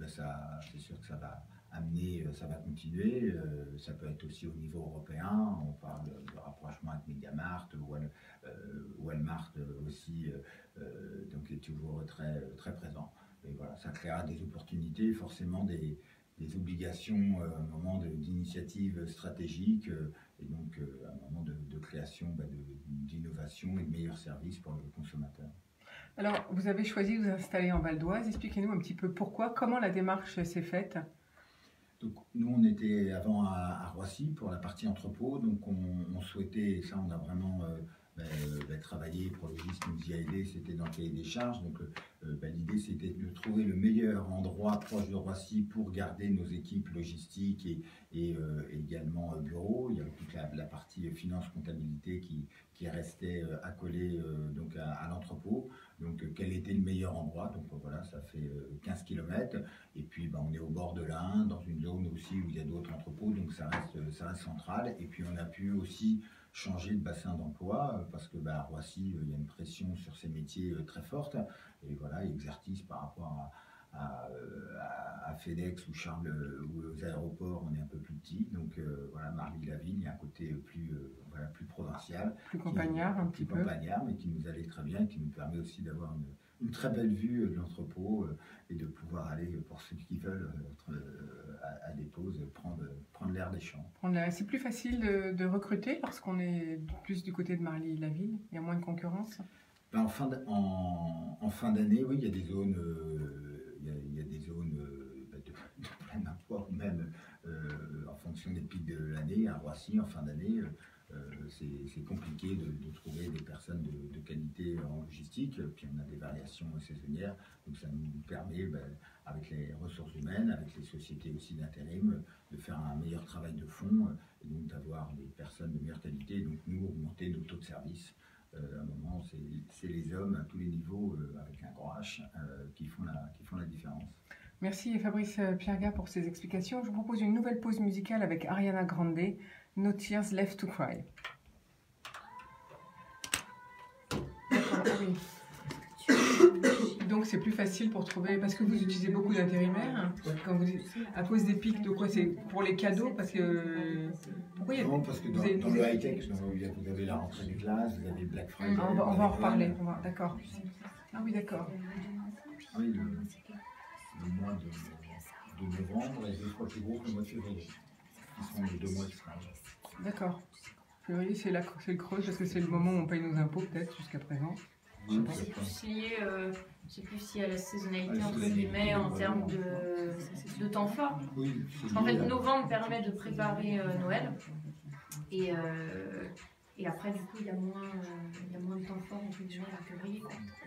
c'est sûr que ça va amener, ça va continuer, ça peut être aussi au niveau européen, on parle de rapprochement avec Mediamart, Walmart aussi, donc est toujours très, très présent. Et voilà, ça créera des opportunités, forcément des obligations à un moment d'initiative stratégique, et donc à un moment de création d'innovation et de meilleurs services pour le consommateur. Alors, vous avez choisi de vous installer en Val d'Oise. Expliquez-nous un petit peu pourquoi, comment la démarche s'est faite. Donc, nous, on était avant à Roissy pour la partie entrepôt, donc on souhaitait, et ça on a vraiment travaillé, Prologis nous y a aidé, c'était dans le cahier des charges. Donc l'idée c'était de trouver le meilleur endroit proche de Roissy pour garder nos équipes logistiques et également bureaux. Il y avait toute la partie finance comptabilité qui restait accolée donc à l'entrepôt. Donc quel était le meilleur endroit? Donc voilà, ça fait 15 km, et puis on est au bord de l'Ain, dans une zone aussi où il y a d'autres entrepôts, donc ça reste central. Et puis on a pu aussi changer de bassin d'emploi, parce que à Roissy, il y a une pression sur ces métiers très forte, et voilà, Exertis par rapport à FedEx ou Charles ou aux aéroports, on est un peu plus petit, donc voilà, Marly-la-Ville, il y a un côté plus provincial, plus campagnard, un petit peu, mais qui nous allait très bien, et qui nous permet aussi d'avoir une très belle vue de l'entrepôt, et de pouvoir aller, pour ceux qui veulent, à des pauses, prendre l'air des champs. C'est plus facile de recruter lorsqu'on est plus du côté de Marly-la-Ville, il y a moins de concurrence? En fin d'année, oui, il y a des zones, de plein emploi, ou même en fonction des pics de l'année. À Roissy, en fin d'année, c'est compliqué de trouver des personnes de qualité en logistique. Puis on a des variations saisonnières, donc ça nous permet, avec les ressources humaines, avec les sociétés aussi d'intérim, de faire un meilleur travail de fond, et donc d'avoir des personnes de meilleure qualité, donc nous augmenter nos taux de service. À un moment, c'est les hommes à tous les niveaux, avec un grand H, qui font la différence. Merci Fabrice Pierga pour ces explications. Je vous propose une nouvelle pause musicale avec Ariana Grande, No Tears Left to Cry. D'accord, oui. Donc c'est plus facile pour trouver, parce que vous utilisez beaucoup d'intérimaires, à cause des pics, de quoi? C'est pour les cadeaux, parce que... Pourquoi il y a... Non, parce que dans le high-tech, vous avez la rentrée du classe, vous avez Black Friday... on va en reparler, d'accord. Ah oui, d'accord. Ah oui, le mois de novembre est 2 fois plus gros que le mois de février, qui sont les 2 mois de stage. D'accord. Février, c'est le creux, parce que c'est le moment où on paye nos impôts, peut-être, jusqu'à présent. C'est plus lié à la saisonnalité, entre guillemets, en termes de temps fort. Oui, en fait, novembre permet de préparer Noël. Et après, du coup, il y a moins de temps fort, entre guillemets, en février.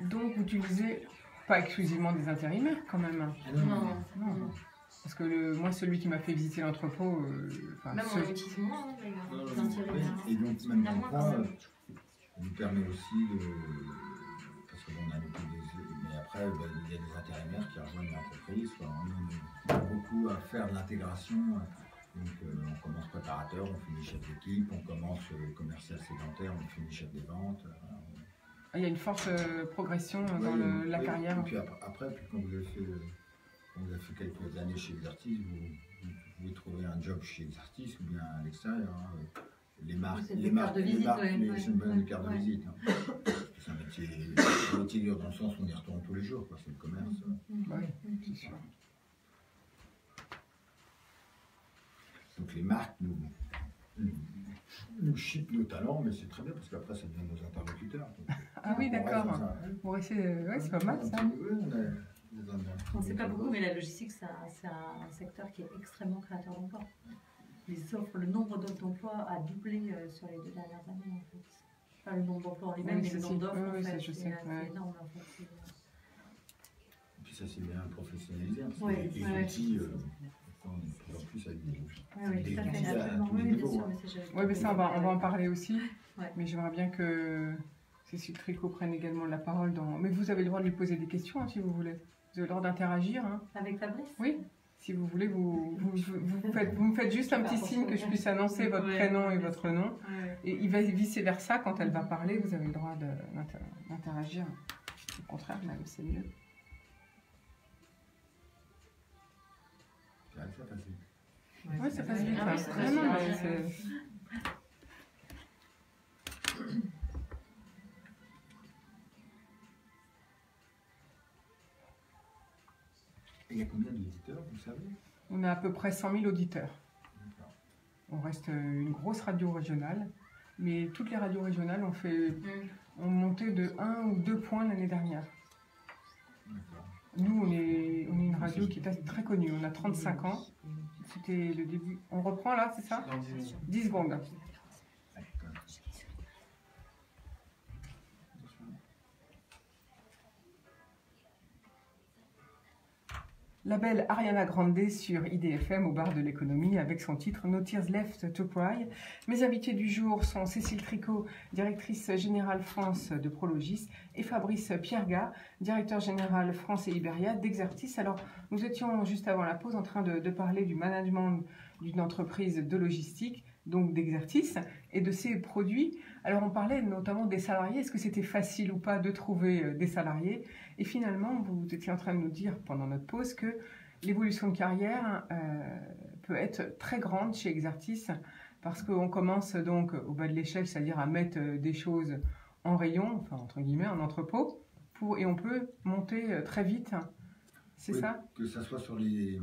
Donc, vous utilisez pas exclusivement des intérimaires, quand même? Non. Parce que moi, celui qui m'a fait visiter l'entrepôt... même on utilise moins, d'ailleurs, les intérimaires. Et donc, même l'emploi, on nous permet aussi de... Parce qu'on a mais après, il y a des intérimaires qui rejoignent l'entreprise. On a beaucoup à faire de l'intégration. Donc, on commence préparateur, on finit chef d'équipe, on commence commercial sédentaire, on finit chef des ventes. Il y a une forte progression dans la carrière. Et puis après, quand vous avez fait quelques années chez Exertis, vous pouvez trouver un job chez Exertis ou bien à l'extérieur. Les marques, les cartes de visite, c'est une bonne carte de visite. C'est un métier dur dans le sens où on y retourne tous les jours, c'est le commerce. Oui, c'est sûr. Donc les marques nous ship nos talents, mais c'est très bien parce qu'après ça devient nos interlocuteurs. Donc, ah oui, d'accord. C'est pas mal ça. On ne sait pas beaucoup, mais la logistique, c'est un secteur qui est extrêmement créateur d'emplois. Les offres, le nombre d'offres d'emploi a doublé sur les 2 dernières années, en fait. Pas le nombre d'emplois en lui-même, mais le nombre d'offres, en fait, c'est énorme, en fait. puis ça s'est bien professionnalisé. Oui, les outils, on est de plus en plus avec des tout à fait, outils à absolument. tous les Oui, bien niveaux. sûr, mais c'est Oui, mais ça, on va en parler aussi. Ouais. Mais j'aimerais bien que Cécile Tricot prenne également la parole. Mais vous avez le droit de lui poser des questions, hein, si vous voulez. Vous avez le droit d'interagir. Hein. Avec Fabrice? Oui. Si vous voulez, vous me faites juste un petit signe que je puisse annoncer votre prénom et votre nom. Et vice-versa, quand elle va parler, vous avez le droit d'interagir. Au contraire, même, c'est mieux. Ça passe vite. Oui, ça passe vite. Ah oui, hein. ça passe Non, non, vite. mais c'est- Et il y a combien d'auditeurs, vous savez? On a à peu près 100 000 auditeurs. D'accord. On reste une grosse radio régionale, mais toutes les radios régionales ont monté de 1 ou 2 points l'année dernière. D'accord. Nous, on est une radio qui est très connue. On a 35 ans. C'était le début. On reprend là, c'est ça? Dans 10 minutes. 10 secondes. D'accord. La belle Ariana Grande sur IDFM au bar de l'économie avec son titre No Tears Left to Cry. Mes invités du jour sont Cécile Tricot, directrice générale France de Prologis, et Fabrice Pierga, directeur général France et Iberia d'Exertis. Alors, nous étions juste avant la pause en train de parler du management d'une entreprise de logistique, donc d'Exertis, et de ses produits. Alors, on parlait notamment des salariés. Est-ce que c'était facile ou pas de trouver des salariés? Et finalement, vous étiez en train de nous dire pendant notre pause que l'évolution de carrière peut être très grande chez Exertis parce qu'on commence donc au bas de l'échelle, c'est-à-dire à mettre des choses en rayon, enfin entre guillemets, en entrepôt, et on peut monter très vite. C'est Oui, ça? Que ça soit sur les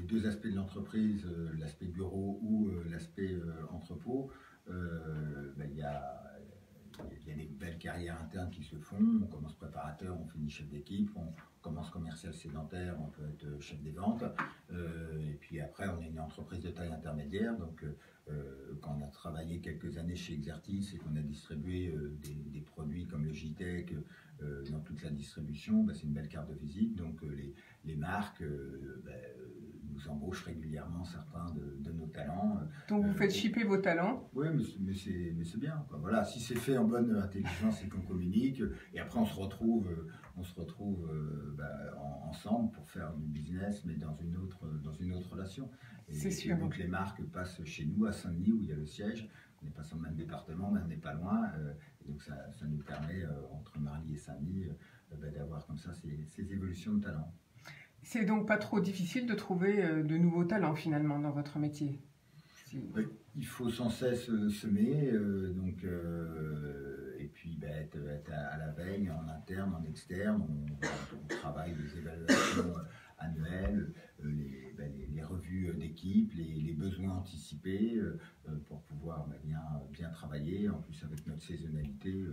deux aspects de l'entreprise, l'aspect bureau ou l'aspect entrepôt, il y a des belles carrières internes qui se font. On commence préparateur, on finit chef d'équipe, on commence commercial sédentaire, on peut être chef des ventes. Et puis après, on est une entreprise de taille intermédiaire. Donc, quand on a travaillé quelques années chez Exertis et qu'on a distribué des produits comme le JTEC dans toute la distribution, c'est une belle carte de visite. Donc, les marques nous embauchent régulièrement certains de nos talents. Donc, vous faites shipper vos talents. Oui, mais c'est bien, quoi. Voilà, si c'est fait en bonne intelligence et qu'on communique, et après on se retrouve ensemble pour faire du business, mais dans une autre relation. C'est sûr. Et donc les marques passent chez nous à Saint-Denis où il y a le siège. On n'est pas sur le même département, mais on n'est pas loin. Et donc ça nous permet, entre Marly et Saint-Denis, d'avoir comme ça ces évolutions de talent. C'est donc pas trop difficile de trouver de nouveaux talents finalement dans votre métier. Oui, il faut sans cesse semer, et puis être à la veille, en interne, en externe. On travaille des évaluations annuelles, les revues d'équipe, les besoins anticipés pour pouvoir bien travailler. En plus, avec notre saisonnalité,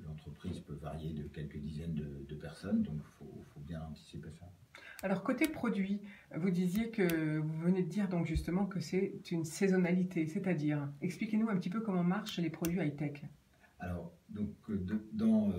l'entreprise peut varier de quelques dizaines de personnes, donc il faut bien anticiper ça. Alors, côté produit, vous disiez que vous venez de dire donc justement que c'est une saisonnalité, c'est-à-dire, expliquez-nous un petit peu comment marchent les produits high-tech. Alors, donc, dans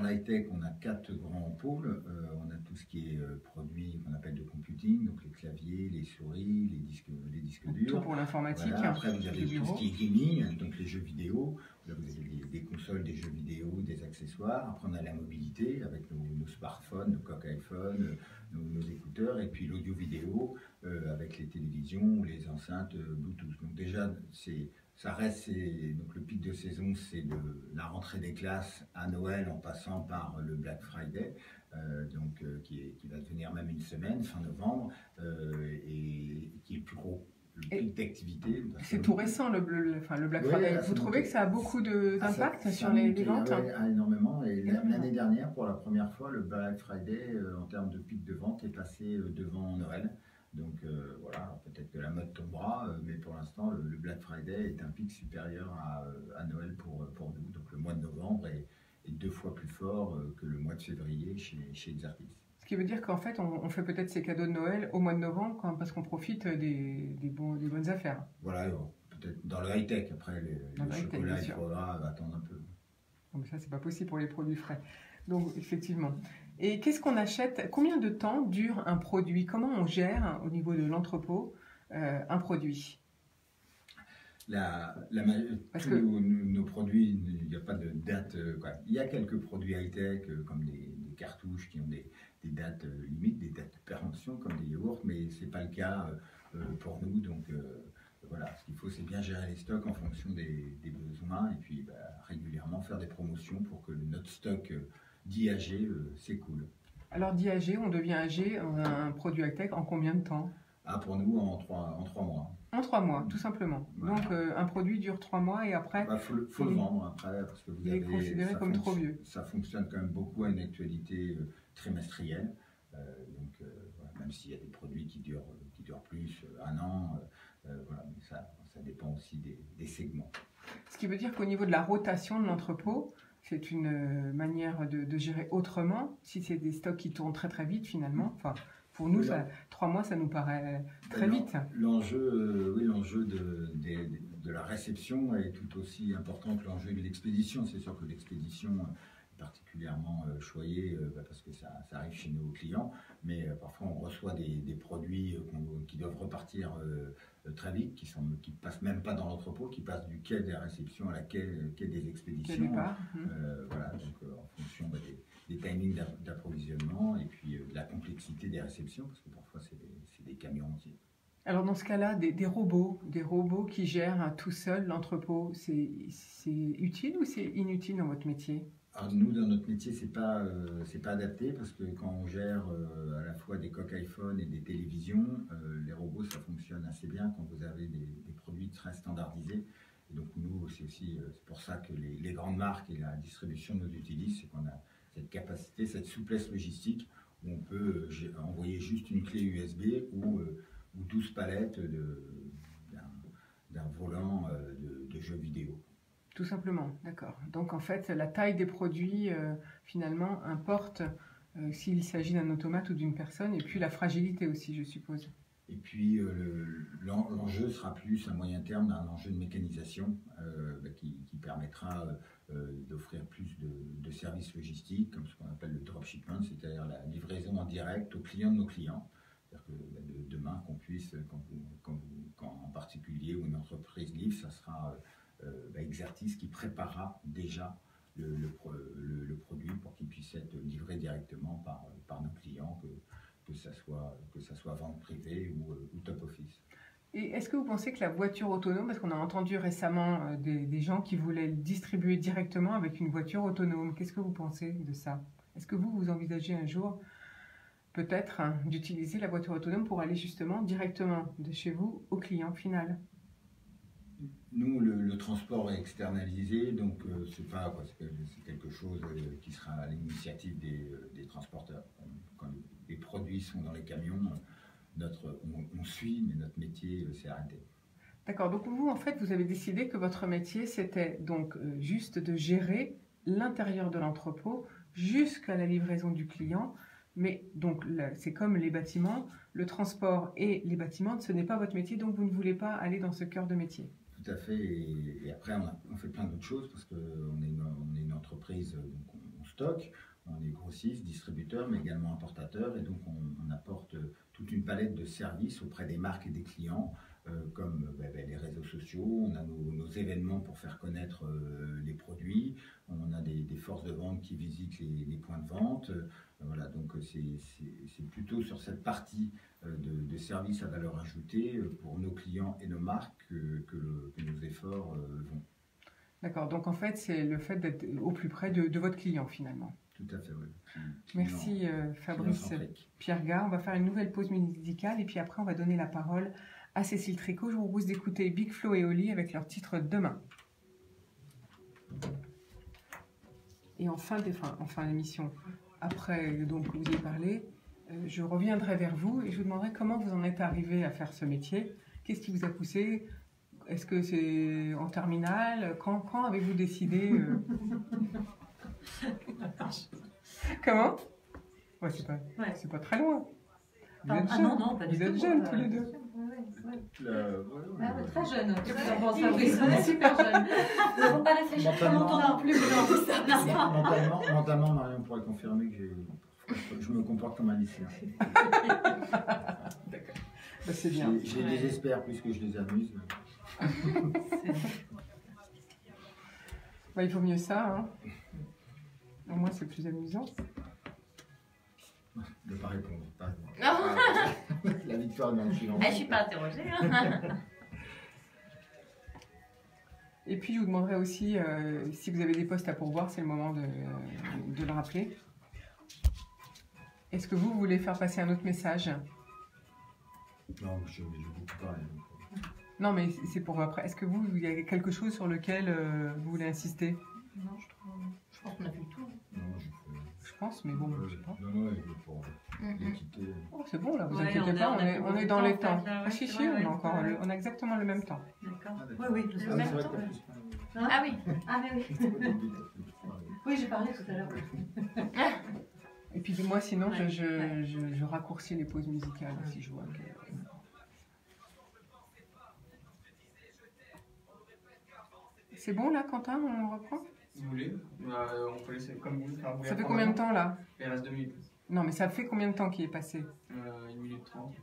l'high-tech, on a 4 grands pôles. On a tout ce qui est produits qu'on appelle de computing, donc les claviers, les souris, les disques durs. Tout pour l'informatique. Voilà. Après, vous avez tout ce qui est gaming, donc les jeux vidéo. Là, vous avez des consoles, des jeux vidéo, des accessoires. Après, on a la mobilité avec nos smartphones, nos coques iPhone, nos écouteurs. Et puis l'audio-vidéo avec les télévisions, les enceintes Bluetooth. Donc déjà, donc le pic de saison, c'est de la rentrée des classes à Noël en passant par le Black Friday, qui va devenir même une semaine, fin novembre, et qui est plus gros. Le pic d'activité. C'est tout récent le Black Friday. Vous trouvez que ça a beaucoup d'impact sur les ventes? Énormément. Et l'année dernière, pour la première fois, le Black Friday, en termes de pic de vente, est passé devant Noël. Donc voilà, peut-être que la mode tombera, mais pour l'instant, le Black Friday est un pic supérieur à Noël pour nous. Donc le mois de novembre est 2 fois plus fort que le mois de février chez Exertis. Ce qui veut dire qu'en fait, on fait peut-être ces cadeaux de Noël au mois de novembre parce qu'on profite des bonnes affaires. Voilà, peut-être dans le high-tech. Après, le chocolat, il faudra attendre un peu. Non, mais ça, c'est pas possible pour les produits frais. Donc, effectivement. Et qu'est-ce qu'on achète? Combien de temps dure un produit? Comment on gère au niveau de l'entrepôt un produit? Tous nos produits, il n'y a pas de date. Il y a quelques produits high-tech comme des cartouches qui ont des dates limites, des dates de péremption comme des yaourts, mais ce n'est pas le cas pour nous. Donc voilà, ce qu'il faut, c'est bien gérer les stocks en fonction des besoins et puis régulièrement faire des promotions pour que notre stock d'IAG s'écoule. Alors d'IAG, on devient AG, un produit high-tech, en combien de temps? Pour nous, en 3 mois. En 3 mois, tout simplement. Voilà. Donc un produit dure 3 mois et après... faut le vendre après, parce que il est considéré comme trop vieux. Ça fonctionne quand même beaucoup à une actualité trimestrielle. Donc voilà, même s'il y a des produits qui durent plus, 1 an, voilà, mais ça dépend aussi des segments. Ce qui veut dire qu'au niveau de la rotation de l'entrepôt, c'est une manière de gérer autrement, si c'est des stocks qui tournent très très vite finalement. Enfin, pour nous, 3 mois, ça nous paraît très vite. L'enjeu de la réception est tout aussi important que l'enjeu de l'expédition. C'est sûr que l'expédition est particulièrement choyée parce que ça arrive chez nos clients, mais parfois on reçoit des produits qui doivent repartir très vite, qui ne passent même pas dans l'entrepôt, qui passent du quai des réceptions à la quai des expéditions. Voilà, donc en fonction des timings d'approvisionnement et puis de la complexité des réceptions, parce que parfois c'est des camions entiers. Alors dans ce cas-là, des robots qui gèrent tout seul l'entrepôt, c'est utile ou c'est inutile dans votre métier? Alors nous, dans notre métier, c'est pas adapté, parce que quand on gère à la fois des coques iPhone et des télévisions, les robots, ça fonctionne assez bien quand vous avez des produits très standardisés. Et donc nous, c'est pour ça que les grandes marques et la distribution nous utilisent, c'est qu'on a cette capacité, cette souplesse logistique, où on peut envoyer juste une clé USB ou 12 palettes d'un volant de jeux vidéo. Tout simplement, d'accord. Donc en fait, la taille des produits, finalement, importe s'il s'agit d'un automate ou d'une personne, et puis la fragilité aussi, je suppose. Et puis l'enjeu sera plus à moyen terme un enjeu de mécanisation qui permettra d'offrir plus de services logistiques, comme ce qu'on appelle le dropshipment, c'est-à-dire la livraison en direct aux clients de nos clients. C'est-à-dire que demain, qu'on puisse, quand en particulier ou une entreprise livre, ça sera Exertis qui préparera déjà le produit pour qu'il puisse être livré directement par nos clients, que ça soit vente privée ou top office. Et est-ce que vous pensez que la voiture autonome, parce qu'on a entendu récemment des gens qui voulaient le distribuer directement avec une voiture autonome, qu'est-ce que vous pensez de ça? Est-ce que vous envisagez un jour peut-être d'utiliser la voiture autonome pour aller justement directement de chez vous au client final? Nous, le transport est externalisé, donc c'est quelque chose qui sera à l'initiative des transporteurs. Quand les produits sont dans les camions, on suit, mais notre métier s'est arrêté. D'accord, donc vous, en fait, vous avez décidé que votre métier, c'était donc juste de gérer l'intérieur de l'entrepôt jusqu'à la livraison du client. Mais donc, c'est comme les bâtiments, le transport et les bâtiments, ce n'est pas votre métier, donc vous ne voulez pas aller dans ce cœur de métier. Tout à fait, et après on fait plein d'autres choses, parce qu'on est une entreprise, donc on stocke, on est grossiste, distributeur, mais également importateur, et donc on apporte toute une palette de services auprès des marques et des clients, comme les réseaux sociaux, on a nos événements pour faire connaître les produits, on a des forces de vente qui visitent les points de vente, voilà, donc c'est plutôt sur cette partie de services à valeur ajoutée pour nos clients et nos marques que nos efforts vont. D'accord, donc en fait c'est le fait d'être au plus près de votre client finalement. Tout à fait, oui. Merci Fabrice Pierga. On va faire une nouvelle pause musicale et puis après on va donner la parole à Cécile Tricot. Je vous propose d'écouter Big Flo et Oli avec leur titre Demain. Et en fin d'émission, après donc vous y parlez, je reviendrai vers vous et je vous demanderai comment vous en êtes arrivé à faire ce métier. Qu'est-ce qui vous a poussé? Est-ce que c'est en terminale? Quand avez-vous décidé Comment? Ouais, c'est pas très loin. Vous êtes jeunes, non, pas du tout. Vous êtes jeunes tous les deux. Très jeune. Super jeune. Nous n'avons pas réfléchi trop longtemps non plus. Mentalement, Marion pourrait confirmer que j'ai Je me comporte comme un lycéen. D'accord. Bah, c'est bien. Je les désespère plus que je les amuse. Bah, il vaut mieux ça, hein. Au moins, c'est plus amusant. De ne pas répondre. Pas... Non. La victoire dans le silence. Je ne suis pas interrogée. Hein. Et puis, je vous demanderai aussi, si vous avez des postes à pourvoir, c'est le moment de le rappeler. Est-ce que vous voulez faire passer un autre message? Non, je ne beaucoup pas. Non, mais c'est pour après. Est-ce que vous, il y a quelque chose sur lequel vous voulez insister? Non, je pense qu'on a fait le tour. Non, je pense, mais bon, je sais pas. Non, pour l'équité. Oh, c'est bon, là, vous Ouais, inquiétez pas, on est dans les temps. Ah, si, on a exactement le même temps. D'accord. Ah, Oui, Le même temps. Ah oui. Ah mais oui. Oui, j'ai parlé tout à l'heure. Et puis moi, sinon, je raccourcis les pauses musicales si je vois que... C'est bon là, Quentin, on reprend? Vous voulez on peut laisser comme vous. Enfin, vous Ça fait combien de temps là? Il reste 2 minutes. Non, mais ça fait combien de temps qu'il est passé? 1 minute 30.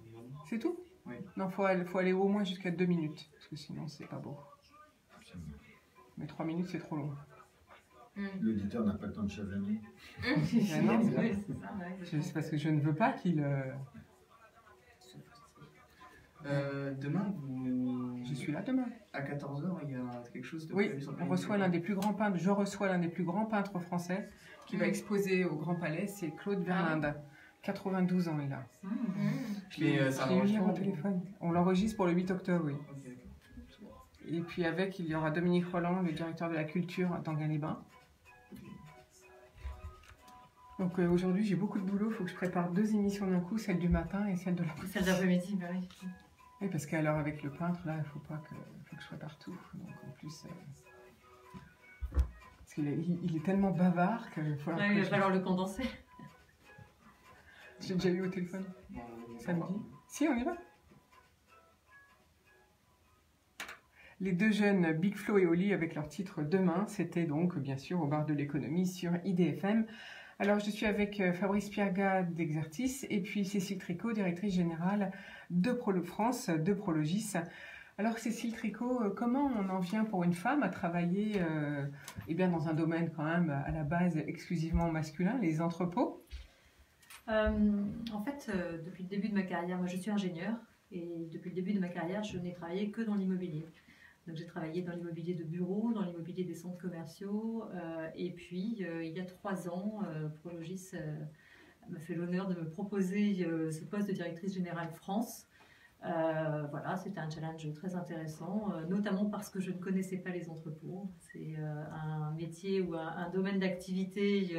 C'est tout? Oui. Non, faut aller au moins jusqu'à 2 minutes, parce que sinon c'est pas beau. Mais 3 minutes c'est trop long. L'auditeur n'a pas le temps de chavaner. Non, c'est parce que je ne veux pas qu'il... Demain, Je suis là demain. À 14h, il y a quelque chose de... Oui, on reçoit l'un des plus grands peintres, je reçois l'un des plus grands peintres français qui va exposer au Grand Palais, c'est Claude Verlinde. 92 ans, il a. Je l'ai eu au téléphone. On l'enregistre pour le 8 octobre, oui. Et puis avec, il y aura Dominique Roland, le directeur de la culture d'Anguin-les-Bains. Donc aujourd'hui, j'ai beaucoup de boulot, il faut que je prépare 2 émissions d'un coup, celle du matin et celle de l'après-midi. Celle d'après-midi, bah oui. Oui, parce qu'alors avec le peintre, là, il faut que je sois partout. Donc en plus... Parce qu'il est tellement bavard qu'il faut... il va falloir le condenser. J'ai déjà eu au téléphone. Samedi. Si, on y va. Les 2 jeunes Big Flo et Oli avec leur titre Demain, c'était donc bien sûr au bar de l'économie sur IDFM. Alors je suis avec Fabrice Piergat d'Exertis et puis Cécile Tricot, directrice générale de Prolo France, de Prologis. Alors Cécile Tricot, comment on en vient pour une femme à travailler eh bien dans un domaine quand même à la base exclusivement masculin, les entrepôts? En fait, depuis le début de ma carrière, moi je suis ingénieure et depuis le début de ma carrière, je n'ai travaillé que dans l'immobilier. Donc j'ai travaillé dans l'immobilier de bureau, dans l'immobilier des centres commerciaux et puis il y a 3 ans, Prologis m'a fait l'honneur de me proposer ce poste de directrice générale France. Voilà, c'était un challenge très intéressant, notamment parce que je ne connaissais pas les entrepôts. C'est un métier ou un domaine d'activité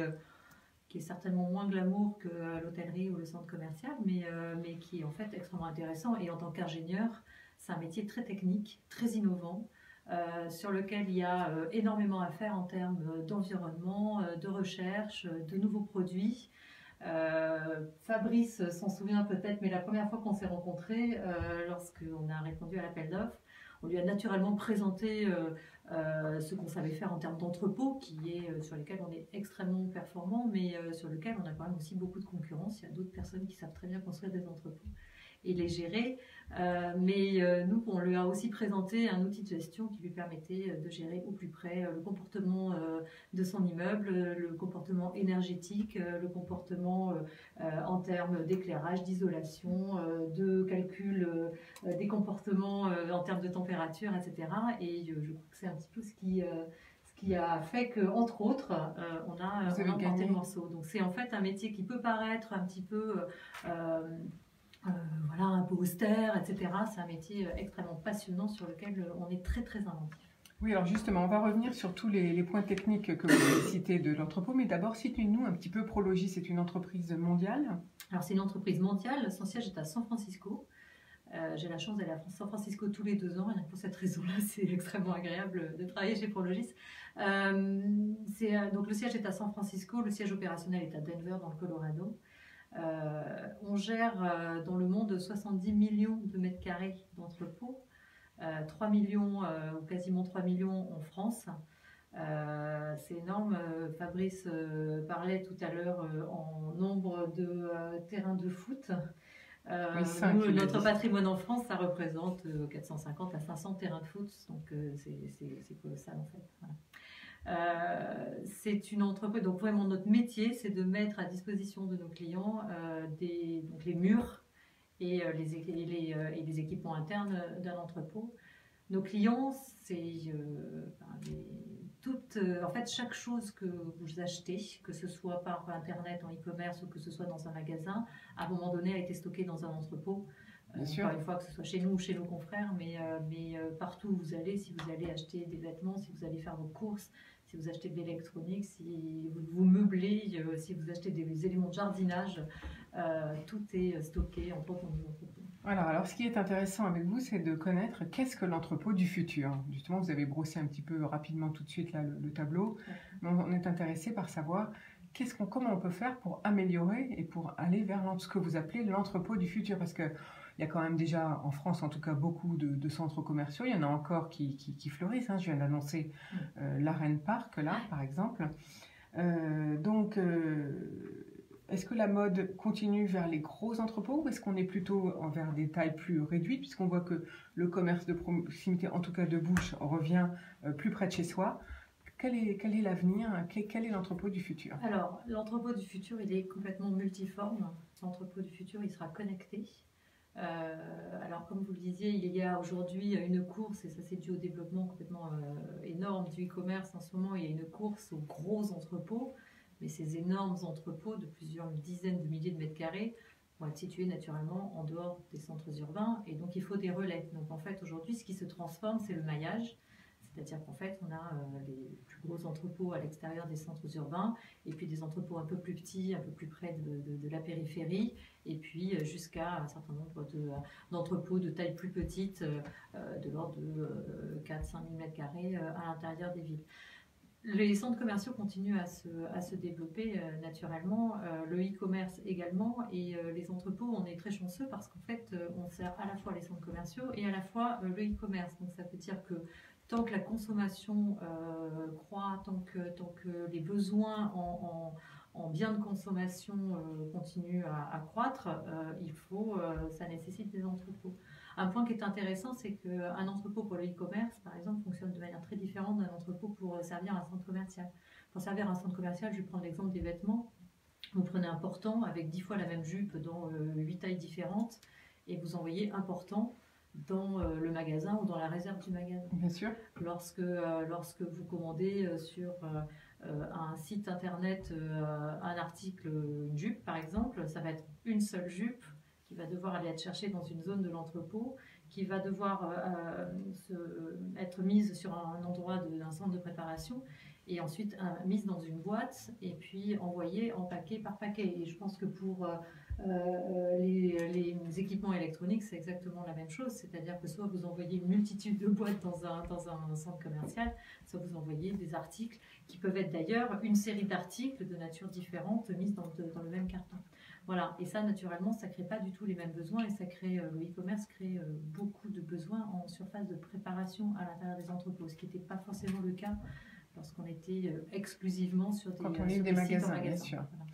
qui est certainement moins glamour que l'hôtellerie ou le centre commercial, mais qui est en fait extrêmement intéressant. Et en tant qu'ingénieur, c'est un métier très technique, très innovant, sur lequel il y a énormément à faire en termes d'environnement, de recherche, de nouveaux produits. Fabrice s'en souvient peut-être, mais la première fois qu'on s'est rencontrés, lorsqu'on a répondu à l'appel d'offres, on lui a naturellement présenté ce qu'on savait faire en termes d'entrepôt, sur lesquels on est extrêmement performant, mais sur lesquels on a quand même aussi beaucoup de concurrence. Il y a d'autres personnes qui savent très bien construire des entrepôts et les gérer. Nous, on lui a aussi présenté un outil de gestion qui lui permettait de gérer au plus près le comportement de son immeuble, le comportement énergétique, le comportement en termes d'éclairage, d'isolation, de calcul des comportements en termes de température, etc. Et je crois que c'est un petit peu ce qui a fait qu'entre autres, on a porté le morceau. Donc c'est en fait un métier qui peut paraître un petit peu... voilà, un peu austère, etc. C'est un métier extrêmement passionnant sur lequel on est très très inventif. Oui, alors justement, on va revenir sur tous les points techniques que vous avez cités de l'entrepôt, mais d'abord, citez-nous un petit peu Prologis, c'est une entreprise mondiale? Alors c'est une entreprise mondiale, son siège est à San Francisco. J'ai la chance d'aller à San Francisco tous les 2 ans, et pour cette raison-là, c'est extrêmement agréable de travailler chez Prologis. Donc le siège est à San Francisco, le siège opérationnel est à Denver, dans le Colorado. On gère dans le monde 70 millions de mètres carrés d'entrepôts, 3 millions ou quasiment 3 millions en France. C'est énorme. Fabrice parlait tout à l'heure en nombre de terrains de foot. Nous, notre patrimoine en France, ça représente 450 à 500 terrains de foot, donc c'est colossal en fait. Voilà. C'est une entreprise, donc vraiment notre métier, c'est de mettre à disposition de nos clients donc les murs et les équipements internes d'un entrepôt. Nos clients, c'est en fait, chaque chose que vous achetez, que ce soit par internet, en e-commerce ou que ce soit dans un magasin, à un moment donné a été stocké dans un entrepôt. Encore une fois, que ce soit chez nous ou chez nos confrères, mais partout où vous allez, si vous allez acheter des vêtements, si vous allez faire vos courses, si vous achetez de l'électronique, si vous meublez, si vous achetez des éléments de jardinage, tout est stocké en propre dans nos entrepôts. Voilà, alors ce qui est intéressant avec vous, c'est de connaître qu'est-ce que l'entrepôt du futur. Justement, vous avez brossé un petit peu rapidement tout de suite là, le tableau. Mais on est intéressé par savoir comment on peut faire pour améliorer et pour aller vers ce que vous appelez l'entrepôt du futur. Parce qu'il y a quand même déjà en France, en tout cas, beaucoup de centres commerciaux. Il y en a encore qui fleurissent. Hein. Je viens d'annoncer l'Arène Park, là, par exemple. Est-ce que la mode continue vers les gros entrepôts ou est-ce qu'on est plutôt vers des tailles plus réduites, puisqu'on voit que le commerce de proximité, en tout cas de bouche, revient plus près de chez soi? Quel est l'avenir? Quel est l'entrepôt du futur? Alors, l'entrepôt du futur, il est complètement multiforme. L'entrepôt du futur, il sera connecté. Alors, comme vous le disiez, il y a aujourd'hui une course, et ça c'est dû au développement complètement énorme du e-commerce en ce moment, il y a une course aux gros entrepôts. Mais ces énormes entrepôts de plusieurs dizaines de milliers de mètres carrés vont être situés naturellement en dehors des centres urbains et donc il faut des relais. Donc en fait aujourd'hui ce qui se transforme c'est le maillage, c'est-à-dire qu'en fait on a les plus gros entrepôts à l'extérieur des centres urbains et puis des entrepôts un peu plus petits, un peu plus près de la périphérie et puis jusqu'à un certain nombre d'entrepôts de taille plus petite de l'ordre de 4-5 000 mètres carrés à l'intérieur des villes. Les centres commerciaux continuent à se développer naturellement, le e-commerce également, et les entrepôts, on est très chanceux parce qu'en fait, on sert à la fois les centres commerciaux et à la fois le e-commerce. Donc ça veut dire que tant que la consommation croît, tant que les besoins en biens de consommation continuent à croître, ça nécessite des entrepôts. Un point qui est intéressant, c'est qu'un entrepôt pour le e-commerce, par exemple, fonctionne de manière très différente d'un entrepôt pour servir un centre commercial. Pour servir un centre commercial, je vais prendre l'exemple des vêtements. Vous prenez un portant avec 10 fois la même jupe dans 8 tailles différentes et vous envoyez un portant dans le magasin ou dans la réserve du magasin. Bien sûr. Lorsque vous commandez sur un site internet un article, une jupe par exemple, ça va être une seule jupe qui va devoir aller être cherchée dans une zone de l'entrepôt, qui va devoir être mise sur un endroit d'un centre de préparation et ensuite mise dans une boîte et puis envoyée en paquet par paquet. Et je pense que pour les équipements électroniques, c'est exactement la même chose, c'est-à-dire que soit vous envoyez une multitude de boîtes dans un centre commercial, soit vous envoyez des articles qui peuvent être d'ailleurs une série d'articles de nature différente mises dans le même carton. Voilà, et ça naturellement, ça ne crée pas du tout les mêmes besoins et ça crée, le e-commerce crée beaucoup de besoins en surface de préparation à l'intérieur des entrepôts, ce qui n'était pas forcément le cas lorsqu'on était exclusivement sur des magasins, bien sûr. Voilà.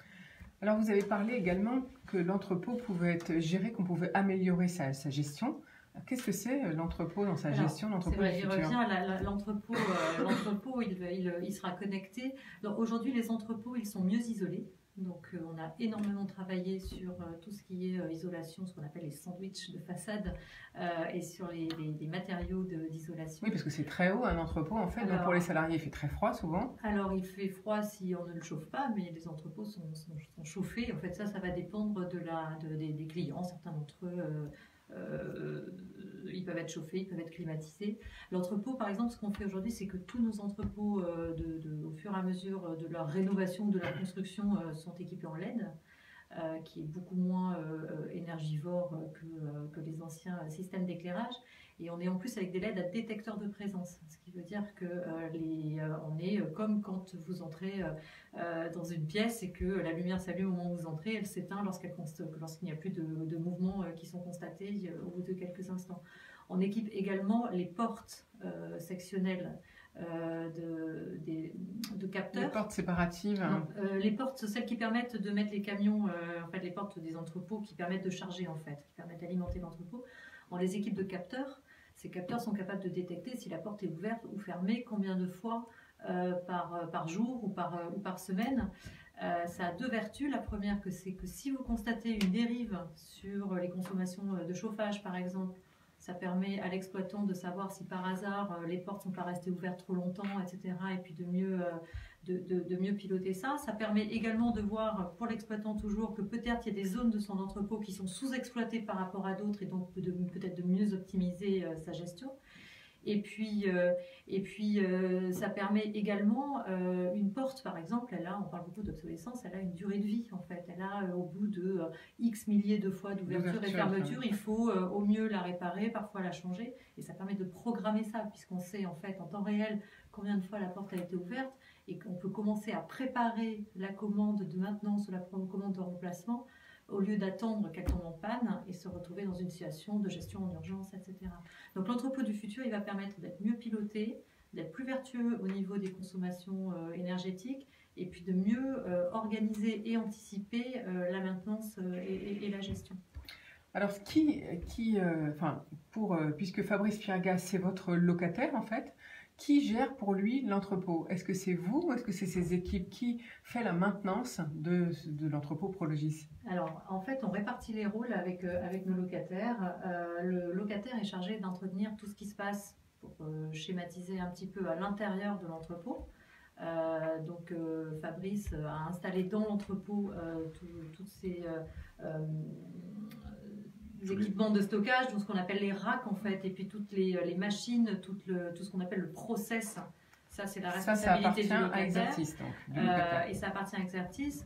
Alors vous avez parlé également que l'entrepôt pouvait être géré, qu'on pouvait améliorer sa gestion. Qu'est-ce que c'est l'entrepôt dans sa gestion, l'entrepôt du futur? Il revient, l'entrepôt, il sera connecté. Aujourd'hui, les entrepôts, ils sont mieux isolés. Donc on a énormément travaillé sur tout ce qui est isolation, ce qu'on appelle les sandwichs de façade et sur les matériaux d'isolation. Oui, parce que c'est très haut un entrepôt en fait, donc pour les salariés il fait très froid souvent. Alors il fait froid si on ne le chauffe pas, mais les entrepôts sont chauffés. En fait ça va dépendre des clients, certains d'entre eux. Ils peuvent être chauffés, ils peuvent être climatisés. L'entrepôt, par exemple, ce qu'on fait aujourd'hui, c'est que tous nos entrepôts, au fur et à mesure de leur rénovation, de leur construction, sont équipés en LED, qui est beaucoup moins énergivore que les anciens systèmes d'éclairage. Et on est en plus avec des LED à détecteur de présence, ce qui veut dire que on est comme quand vous entrez dans une pièce et que la lumière s'allume au moment où vous entrez, elle s'éteint lorsqu'il n'y a plus de mouvements qui sont constatés au bout de quelques instants. On équipe également les portes sectionnelles de capteurs. Les portes séparatives. Non, les portes, celles qui permettent de mettre les camions, en fait, les portes des entrepôts qui permettent de charger, en fait, qui permettent d'alimenter l'entrepôt. On les équipe de capteurs. Ces capteurs sont capables de détecter si la porte est ouverte ou fermée, combien de fois par jour ou par semaine. Ça a deux vertus. La première, c'est que si vous constatez une dérive sur les consommations de chauffage, par exemple, ça permet à l'exploitant de savoir si par hasard les portes ne sont pas restées ouvertes trop longtemps, etc. Et puis de mieux piloter ça. Ça permet également de voir pour l'exploitant toujours que peut-être il y a des zones de son entrepôt qui sont sous-exploitées par rapport à d'autres et donc peut-être de mieux optimiser sa gestion. Et puis ça permet également une porte, par exemple, on parle beaucoup d'obsolescence, elle a une durée de vie en fait. Elle a au bout de X milliers de fois d'ouverture et fermeture, il faut au mieux la réparer, parfois la changer. Et ça permet de programmer ça, puisqu'on sait en fait en temps réel combien de fois la porte a été ouverte et qu'on peut commencer à préparer la commande de maintenance ou la commande de remplacement au lieu d'attendre qu'elle tombe en panne et se retrouver dans une situation de gestion en urgence, etc. Donc l'entrepôt du futur, il va permettre d'être mieux piloté, d'être plus vertueux au niveau des consommations énergétiques et puis de mieux organiser et anticiper la maintenance et la gestion. Alors, puisque Fabrice Piergas, c'est votre locataire en fait, qui gère pour lui l'entrepôt? Est-ce que c'est vous ou est-ce que c'est ses équipes qui fait la maintenance de l'entrepôt Prologis? Alors, en fait, on répartit les rôles avec nos locataires. Le locataire est chargé d'entretenir tout ce qui se passe, pour schématiser un petit peu, à l'intérieur de l'entrepôt. Donc, Fabrice a installé dans l'entrepôt tous ces équipements de stockage, donc ce qu'on appelle les racks en fait, et puis toutes les machines, tout ce qu'on appelle le process. Ça, c'est la responsabilité du locataire. À Exertis, donc, et ça appartient à Exertis.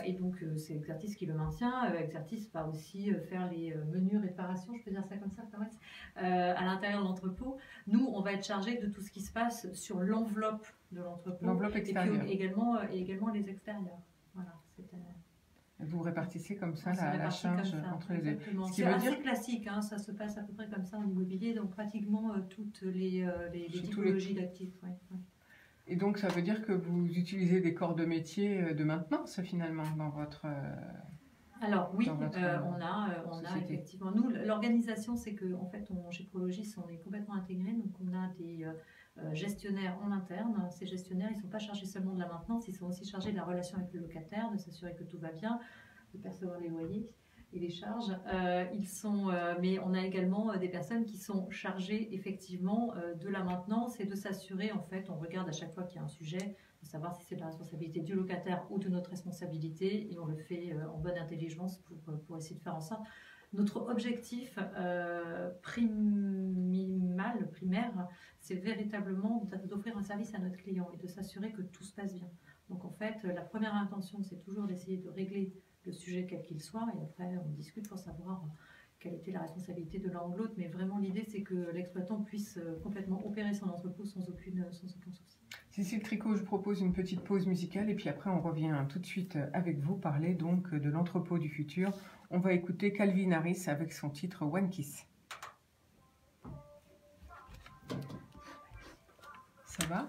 Et donc, c'est Exertis qui le maintient. Exertis va aussi faire les menus réparations, je peux dire ça comme ça, Fabrice, à l'intérieur de l'entrepôt. Nous, on va être chargé de tout ce qui se passe sur l'enveloppe de l'entrepôt. L'enveloppe extérieure. Et puis également les extérieurs. Voilà, vous répartissez comme ça la charge entre les deux. C'est assez classique, hein, ça se passe à peu près comme ça en immobilier, donc pratiquement toutes les typologies d'actifs. Ouais, ouais. Et donc ça veut dire que vous utilisez des corps de métier de maintenance finalement dans votre... Alors oui, on a effectivement. Nous, l'organisation, c'est que en fait, chez Prologis, on est complètement intégré, donc on a des gestionnaires en interne. Ces gestionnaires, ils ne sont pas chargés seulement de la maintenance, ils sont aussi chargés de la relation avec le locataire, de s'assurer que tout va bien, de percevoir les loyers et les charges. Mais on a également des personnes qui sont chargées effectivement de la maintenance et de s'assurer, en fait, on regarde à chaque fois qu'il y a un sujet, de savoir si c'est de la responsabilité du locataire ou de notre responsabilité, et on le fait en bonne intelligence pour essayer de faire en sorte. Notre objectif primaire, c'est véritablement d'offrir un service à notre client et de s'assurer que tout se passe bien. Donc en fait, la première intention, c'est toujours d'essayer de régler le sujet quel qu'il soit, et après on discute pour savoir quelle était la responsabilité de l'un ou de l'autre, mais vraiment l'idée c'est que l'exploitant puisse complètement opérer son entrepôt sans aucun souci. Cécile Tricot, je propose une petite pause musicale et puis après on revient tout de suite avec vous parler donc de l'entrepôt du futur. On va écouter Calvin Harris avec son titre One Kiss. Ça va?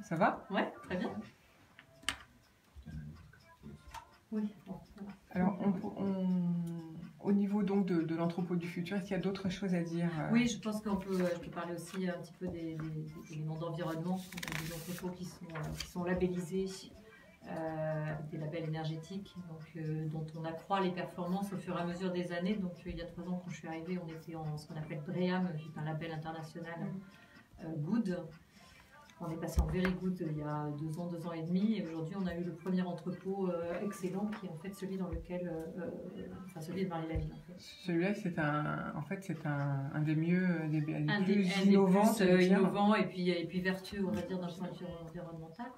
Ça va? Ouais, très bien. Oui, bon, ça va. Alors, au niveau donc de l'entrepôt du futur, est-ce qu'il y a d'autres choses à dire? Oui, je pense je peux parler aussi un petit peu des éléments d'environnement, des entrepôts qui sont labellisés, avec des labels énergétiques, dont on accroît les performances au fur et à mesure des années. Donc il y a 3 ans, quand je suis arrivée, on était en ce qu'on appelle BREEAM, qui est un label international Good. On est passé en Very Good il y a 2 ans et demi, et aujourd'hui on a eu le premier entrepôt excellent, qui est en fait celui dans lequel, celui de Marly-la-Ville. En fait. Celui-là, c'est un des mieux, des plus innovants et puis vertueux, on va dire, d'un point de vue environnemental.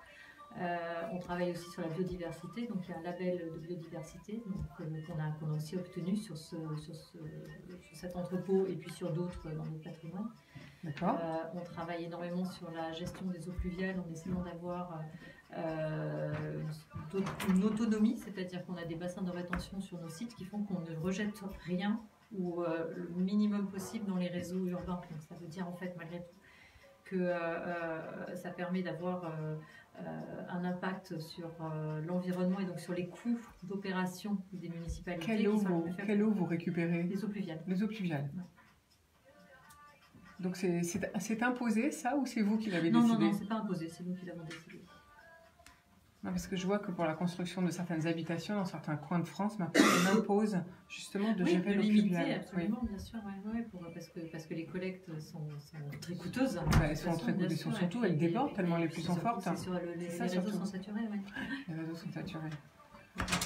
On travaille aussi sur la biodiversité, donc il y a un label de biodiversité qu'on a aussi obtenu sur cet entrepôt et puis sur d'autres dans notre patrimoine. On travaille énormément sur la gestion des eaux pluviales en essayant d'avoir une autonomie, c'est-à-dire qu'on a des bassins de rétention sur nos sites qui font qu'on ne rejette rien ou le minimum possible dans les réseaux urbains. Donc ça veut dire en fait malgré tout que ça permet d'avoir un impact sur l'environnement et donc sur les coûts d'opération des municipalités. Quelle eau vous récupérez? Les eaux pluviales. Les eaux pluviales. Ouais. Donc c'est imposé ça ou c'est vous qui l'avez décidé? Non, c'est pas imposé, c'est nous qui l'avons décidé. Non, parce que je vois que pour la construction de certaines habitations dans certains coins de France, maintenant on impose justement de gérer l'eau pluviale. Absolument, bien sûr, parce que les collectes sont très coûteuses. Elles sont très coûteuses, surtout elles débordent tellement les pluies sont fortes. Les réseaux sont saturés, oui. Les réseaux sont saturés.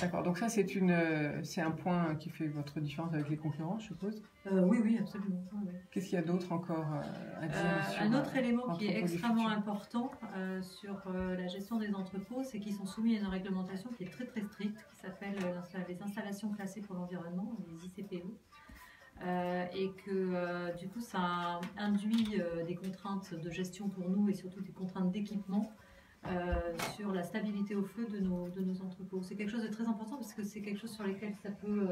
D'accord, donc ça c'est un point qui fait votre différence avec les concurrents, je suppose. Oui, absolument. Oui. Qu'est-ce qu'il y a d'autre encore à dire sur un autre élément qui est extrêmement important sur la gestion des entrepôts, c'est qu'ils sont soumis à une réglementation qui est très très stricte, qui s'appelle les installations classées pour l'environnement, les ICPE. Et que du coup ça induit des contraintes de gestion pour nous et surtout des contraintes d'équipement sur la stabilité au feu de nos entrepôts. C'est quelque chose de très important parce que c'est quelque chose sur lequel ça peut...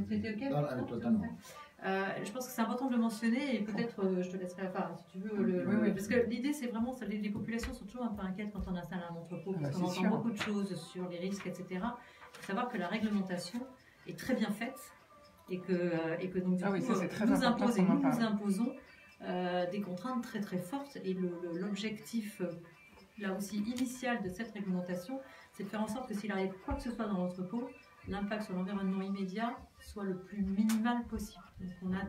c'était OK totalement. Je pense que c'est important de le mentionner et peut-être je te laisserai la part si tu veux. Parce que l'idée c'est vraiment, les populations sont toujours un peu inquiètes quand on installe un entrepôt parce qu'on entend beaucoup de choses sur les risques, etc. Il faut savoir que la réglementation est très bien faite et que donc du coup nous imposons des contraintes très très fortes et l'objectif là aussi initial de cette réglementation, c'est de faire en sorte que s'il arrive quoi que ce soit dans l'entrepôt, l'impact sur l'environnement immédiat soit le plus minimal possible. Donc on a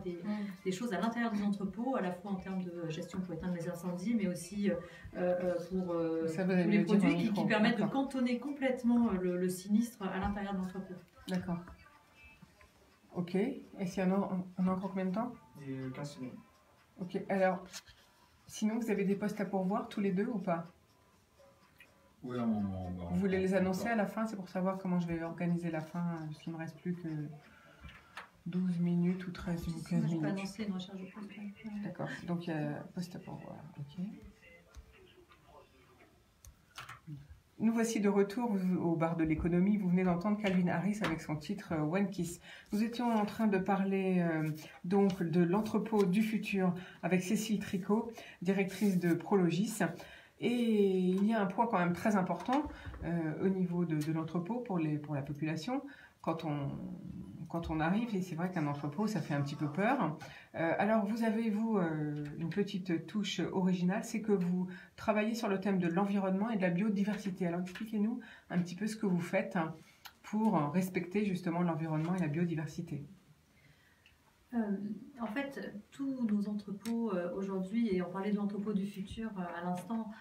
des choses à l'intérieur des entrepôts, à la fois en termes de gestion pour éteindre les incendies, mais aussi pour les produits qui permettent de cantonner complètement le sinistre à l'intérieur de l'entrepôt. D'accord. Ok. Et si on a encore combien de temps? 15 secondes. Ok. Alors, sinon, vous avez des postes à pourvoir tous les deux ou pas? Oui, vous voulez les annoncer à la fin? C'est pour savoir comment je vais organiser la fin, parce qu'il ne me reste plus que 12 minutes ou 13 ou 15 minutes. Je peux annoncer une recherche de poste. D'accord. Donc, il y a poste à pourvoir. Ok. Nous voici de retour au bar de l'économie. Vous venez d'entendre Calvin Harris avec son titre One Kiss. Nous étions en train de parler donc de l'entrepôt du futur avec Cécile Tricot, directrice de Prologis. Et il y a un point quand même très important au niveau de l'entrepôt pour la population. Quand on arrive, et c'est vrai qu'un entrepôt, ça fait un petit peu peur. Alors, vous avez, une petite touche originale, c'est que vous travaillez sur le thème de l'environnement et de la biodiversité. Alors, expliquez-nous un petit peu ce que vous faites pour respecter justement l'environnement et la biodiversité. En fait, tous nos entrepôts aujourd'hui, et on parlait de l'entrepôt du futur à l'instant,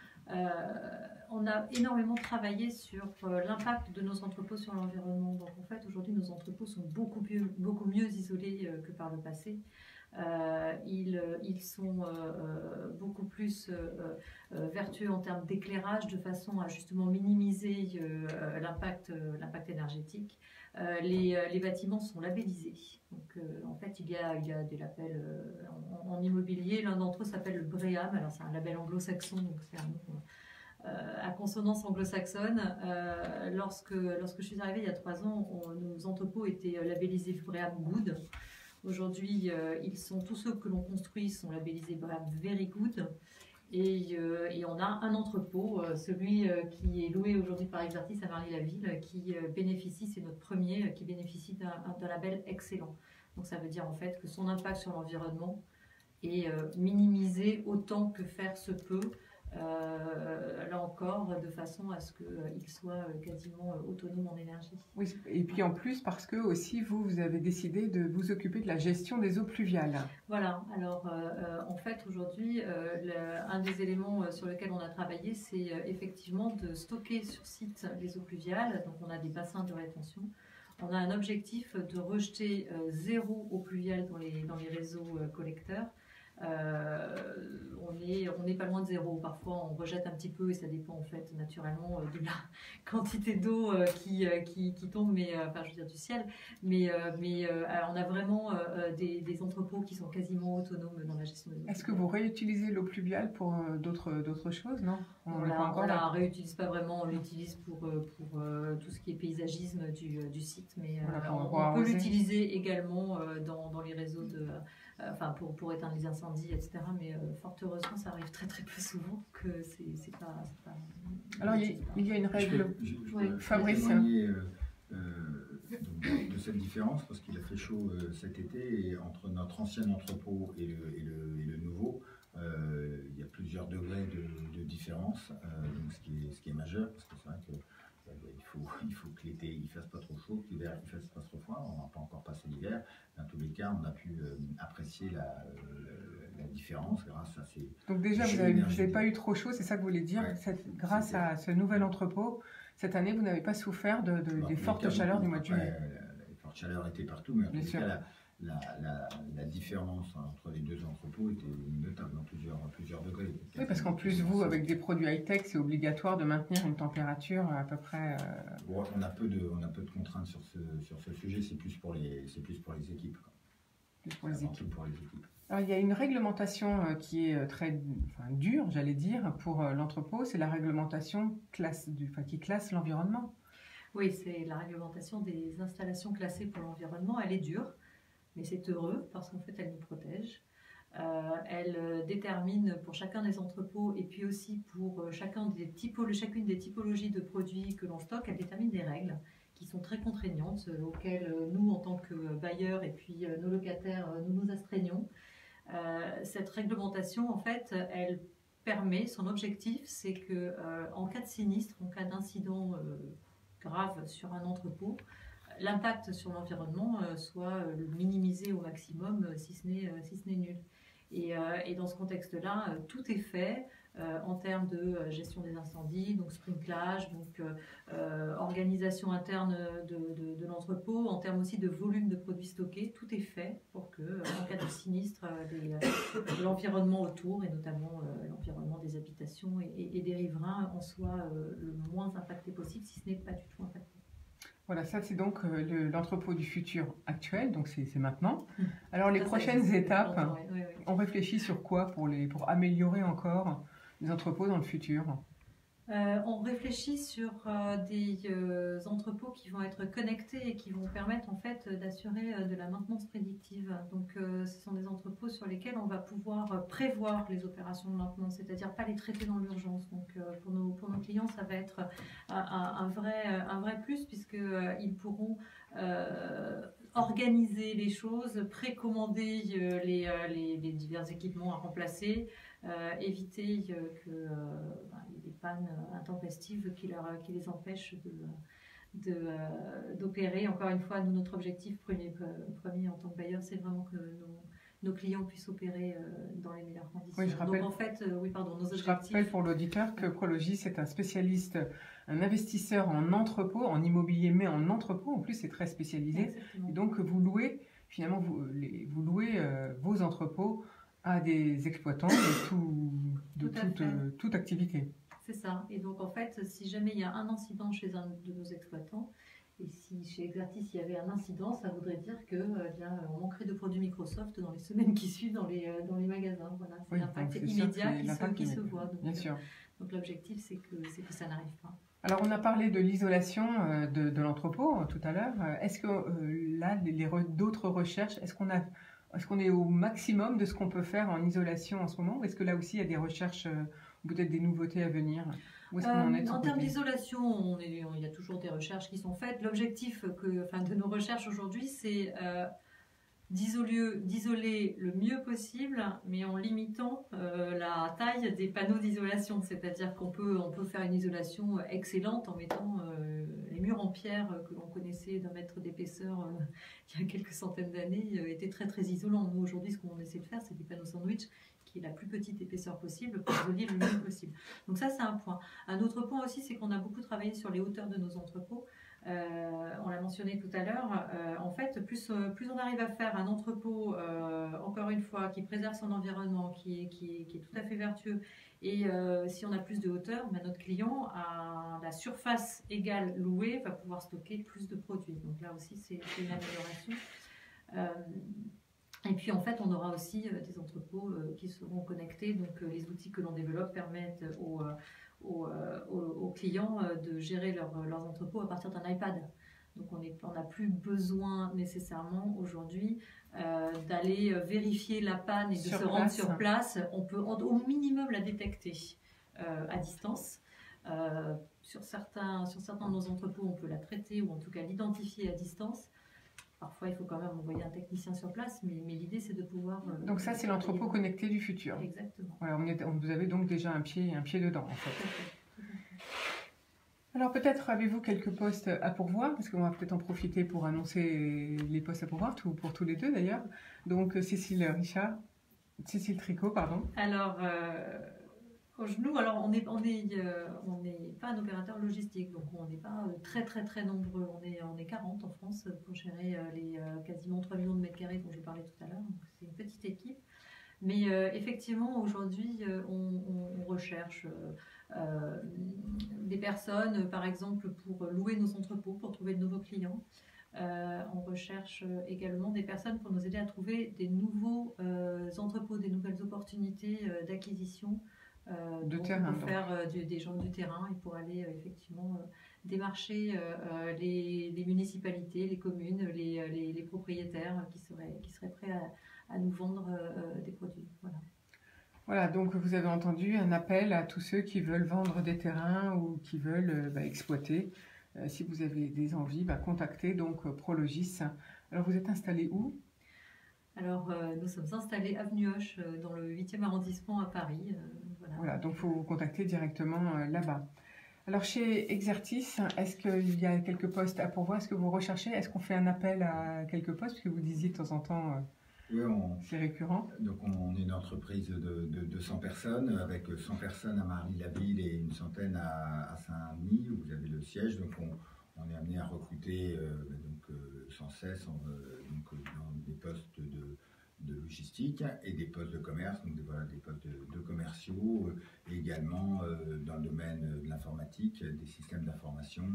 on a énormément travaillé sur l'impact de nos entrepôts sur l'environnement. Donc en fait, aujourd'hui, nos entrepôts sont beaucoup mieux isolés que par le passé. Ils sont beaucoup plus vertueux en termes d'éclairage, de façon à justement minimiser l'impact énergétique. Les bâtiments sont labellisés. Donc, en fait, il y a des labels en immobilier. L'un d'entre eux s'appelle le BREEAM. Alors, c'est un label anglo-saxon, donc c'est un nom à consonance anglo-saxonne. Lorsque je suis arrivée il y a 3 ans, nos entrepôts étaient labellisés BREEAM Good. Aujourd'hui, tous ceux que l'on construit sont labellisés BREEAM Very Good. Et on a un entrepôt, celui qui est loué aujourd'hui par Exertis à Marly-la-Ville, qui bénéficie, c'est notre premier, qui bénéficie d'un label excellent. Donc ça veut dire en fait que son impact sur l'environnement est minimisé autant que faire se peut, là encore, de façon à ce qu'il soit quasiment autonome en énergie. Oui, et puis en plus parce que aussi vous avez décidé de vous occuper de la gestion des eaux pluviales. Voilà, alors en fait aujourd'hui, un des éléments sur lesquels on a travaillé, c'est effectivement de stocker sur site les eaux pluviales. Donc on a des bassins de rétention. On a un objectif de rejeter 0 eau pluviale dans les réseaux collecteurs. On n'est pas loin de 0. Parfois on rejette un petit peu et ça dépend en fait naturellement de la quantité d'eau qui tombe, je veux dire du ciel. Mais on a vraiment des entrepôts qui sont quasiment autonomes dans la gestion des eaux. Est-ce que vous réutilisez l'eau pluviale pour d'autres choses? Non, on la réutilise pas vraiment. On l'utilise pour tout ce qui est paysagisme du site, mais on peut l'utiliser également dans les réseaux pour éteindre les incendies, etc. Mais fort heureusement, ça arrive très très peu souvent que c'est pas. Alors il y a une règle. Fabrice. De cette différence, parce qu'il a fait chaud cet été, et entre notre ancien entrepôt et le nouveau, il y a plusieurs degrés de différence, donc ce qui est majeur, parce que c'est vrai que il faut que l'été il fasse pas trop chaud, que l'hiver il fasse pas trop froid. On n'a pas encore passé l'hiver. Dans tous les cas, on a pu apprécier la différence grâce à ces. Donc déjà, vous n'avez pas eu trop chaud, c'est ça que vous voulez dire. Ouais, grâce à ce nouvel entrepôt, cette année, vous n'avez pas souffert des fortes chaleurs du mois de juillet. Les fortes chaleurs étaient partout, mais en tout cas, la différence entre les deux entrepôts était notable dans plusieurs degrés. Oui, parce qu'en plus, vous, avec des produits high-tech, c'est obligatoire de maintenir une température à peu près... Bon, on a peu de contraintes sur ce sujet, c'est plus pour les équipes. Plus pour les équipes. Pour les équipes. Alors, il y a une réglementation qui est très dure, j'allais dire, pour l'entrepôt, c'est la réglementation qui classe l'environnement. Oui, c'est la réglementation des installations classées pour l'environnement, elle est dure. Mais c'est heureux parce qu'en fait, elle nous protège. Elle détermine pour chacun des entrepôts et puis aussi pour chacune des typologies de produits que l'on stocke, elle détermine des règles qui sont très contraignantes, auxquelles nous, en tant que bailleurs et puis nos locataires, nous nous astreignons. Cette réglementation, en fait, elle permet, son objectif, c'est que en cas de sinistre, en cas d'incident grave sur un entrepôt, l'impact sur l'environnement soit minimisé au maximum, si ce n'est nul. Et dans ce contexte-là, tout est fait en termes de gestion des incendies, donc sprinklage, donc organisation interne de l'entrepôt, en termes aussi de volume de produits stockés, tout est fait pour que, en cas de sinistre, l'environnement autour, et notamment l'environnement des habitations et des riverains, en soit le moins impacté possible, si ce n'est pas du tout impacté. Voilà, ça c'est donc l'entrepôt du futur actuel, donc c'est maintenant. Alors les prochaines étapes, on réfléchit sur quoi pour améliorer encore les entrepôts dans le futur? On réfléchit sur des entrepôts qui vont être connectés et qui vont permettre en fait d'assurer de la maintenance prédictive. Donc ce sont des entrepôts sur lesquels on va pouvoir prévoir les opérations de maintenance, c'est-à-dire pas les traiter dans l'urgence. Donc pour nos clients, ça va être un vrai plus puisqu'ils pourront organiser les choses, précommander les divers équipements à remplacer, éviter que des pannes intempestives qui les empêchent d'opérer. Encore une fois, nous, notre objectif premier en tant que bailleur, c'est vraiment que nos clients puissent opérer dans les meilleures conditions. Oui, je rappelle, donc en fait, nos objectifs... Je rappelle pour l'auditeur que Prologis est un spécialiste, un investisseur en entrepôt, en immobilier, mais en entrepôt. En plus, c'est très spécialisé. Exactement. Et donc, vous louez, finalement, vous louez vos entrepôts à des exploitants de toute activité. C'est ça. Et donc, en fait, si jamais il y a un incident chez un de nos exploitants, et si chez Exertis il y avait un incident, ça voudrait dire on manquerait de produits Microsoft dans les semaines qui suivent dans les magasins. Voilà, c'est l'impact immédiat qui se voit. Donc, bien sûr. Donc l'objectif, c'est que ça n'arrive pas. Alors, on a parlé de l'isolation de l'entrepôt tout à l'heure. Est-ce que là, d'autres recherches, est-ce qu'on est au maximum de ce qu'on peut faire en isolation en ce moment, ou est-ce que là aussi il y a des recherches, peut-être des nouveautés à venir? Où est-ce qu'on en est de en termes d'isolation, il y a toujours des recherches qui sont faites. L'objectif de nos recherches aujourd'hui, c'est d'isoler le mieux possible, mais en limitant la taille des panneaux d'isolation. C'est-à-dire qu'on peut faire une isolation excellente en mettant les murs en pierre que l'on connaissait d'un mètre d'épaisseur il y a quelques centaines d'années étaient très très isolants. Nous aujourd'hui, ce qu'on essaie de faire, c'est des panneaux sandwich qui est la plus petite épaisseur possible pour isoler le mieux possible. Donc ça, c'est un point. Un autre point aussi, c'est qu'on a beaucoup travaillé sur les hauteurs de nos entrepôts. On l'a mentionné tout à l'heure, en fait, plus on arrive à faire un entrepôt, encore une fois, qui préserve son environnement, qui est tout à fait vertueux, et si on a plus de hauteur, notre client, à la surface égale louée, va pouvoir stocker plus de produits. Donc là aussi, c'est une amélioration. Et puis en fait, on aura aussi des entrepôts qui seront connectés. Donc les outils que l'on développe permettent aux clients de gérer leurs entrepôts à partir d'un iPad. Donc on n'a plus besoin nécessairement aujourd'hui d'aller vérifier la panne et de se rendre sur place. On peut au minimum la détecter à distance. Sur certains de nos entrepôts, on peut la traiter ou en tout cas l'identifier à distance. Parfois, il faut quand même envoyer un technicien sur place, mais l'idée, c'est de pouvoir... donc ça, c'est l'entrepôt connecté du futur. Exactement. Voilà, vous avez donc déjà un pied dedans, en fait. Alors peut-être avez-vous quelques postes à pourvoir, parce qu'on va peut-être en profiter pour annoncer les postes à pourvoir, pour tous les deux d'ailleurs. Donc Cécile Tricot, pardon. Alors, nous, alors on n'est pas un opérateur logistique, donc on n'est pas très nombreux. On est 40 en France pour gérer les quasiment 3 millions de mètres carrés dont je parlais tout à l'heure. Donc c'est une petite équipe. Mais effectivement, aujourd'hui, on recherche des personnes, par exemple, pour louer nos entrepôts, pour trouver de nouveaux clients. On recherche également des personnes pour nous aider à trouver des nouveaux entrepôts, des nouvelles opportunités d'acquisition. De terrain. Pour faire des gens du terrain et pour aller effectivement démarcher les municipalités, les communes, les propriétaires qui seraient prêts à nous vendre des produits. Voilà, donc vous avez entendu un appel à tous ceux qui veulent vendre des terrains ou qui veulent exploiter. Si vous avez des envies, contactez donc Prologis. Alors vous êtes installé où ? Alors nous sommes installés avenue Hoche dans le 8e arrondissement à Paris. Voilà, donc il faut vous contacter directement là-bas. Alors chez Exertis, est-ce qu'il y a quelques postes à pourvoir? Est-ce que vous recherchez? Est-ce qu'on fait un appel à quelques postes? Parce que vous disiez de temps en temps... Oui, c'est récurrent. Donc on est une entreprise de 200 personnes, avec 100 personnes à Marly-la-Ville et une centaine à Saint-Denis, où vous avez le siège. Donc on est amené à recruter sans cesse dans des postes de logistique et des postes de commerce, donc des postes de commerciaux, et également dans le domaine de l'informatique, des systèmes d'information.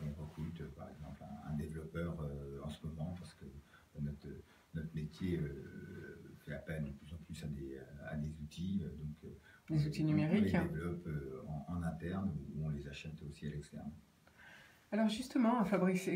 On recrute par exemple un développeur en ce moment parce que notre métier fait appel de plus en plus à des outils. Des outils numériques. On les développe en interne ou on les achète aussi à l'externe. Alors justement, Fabrice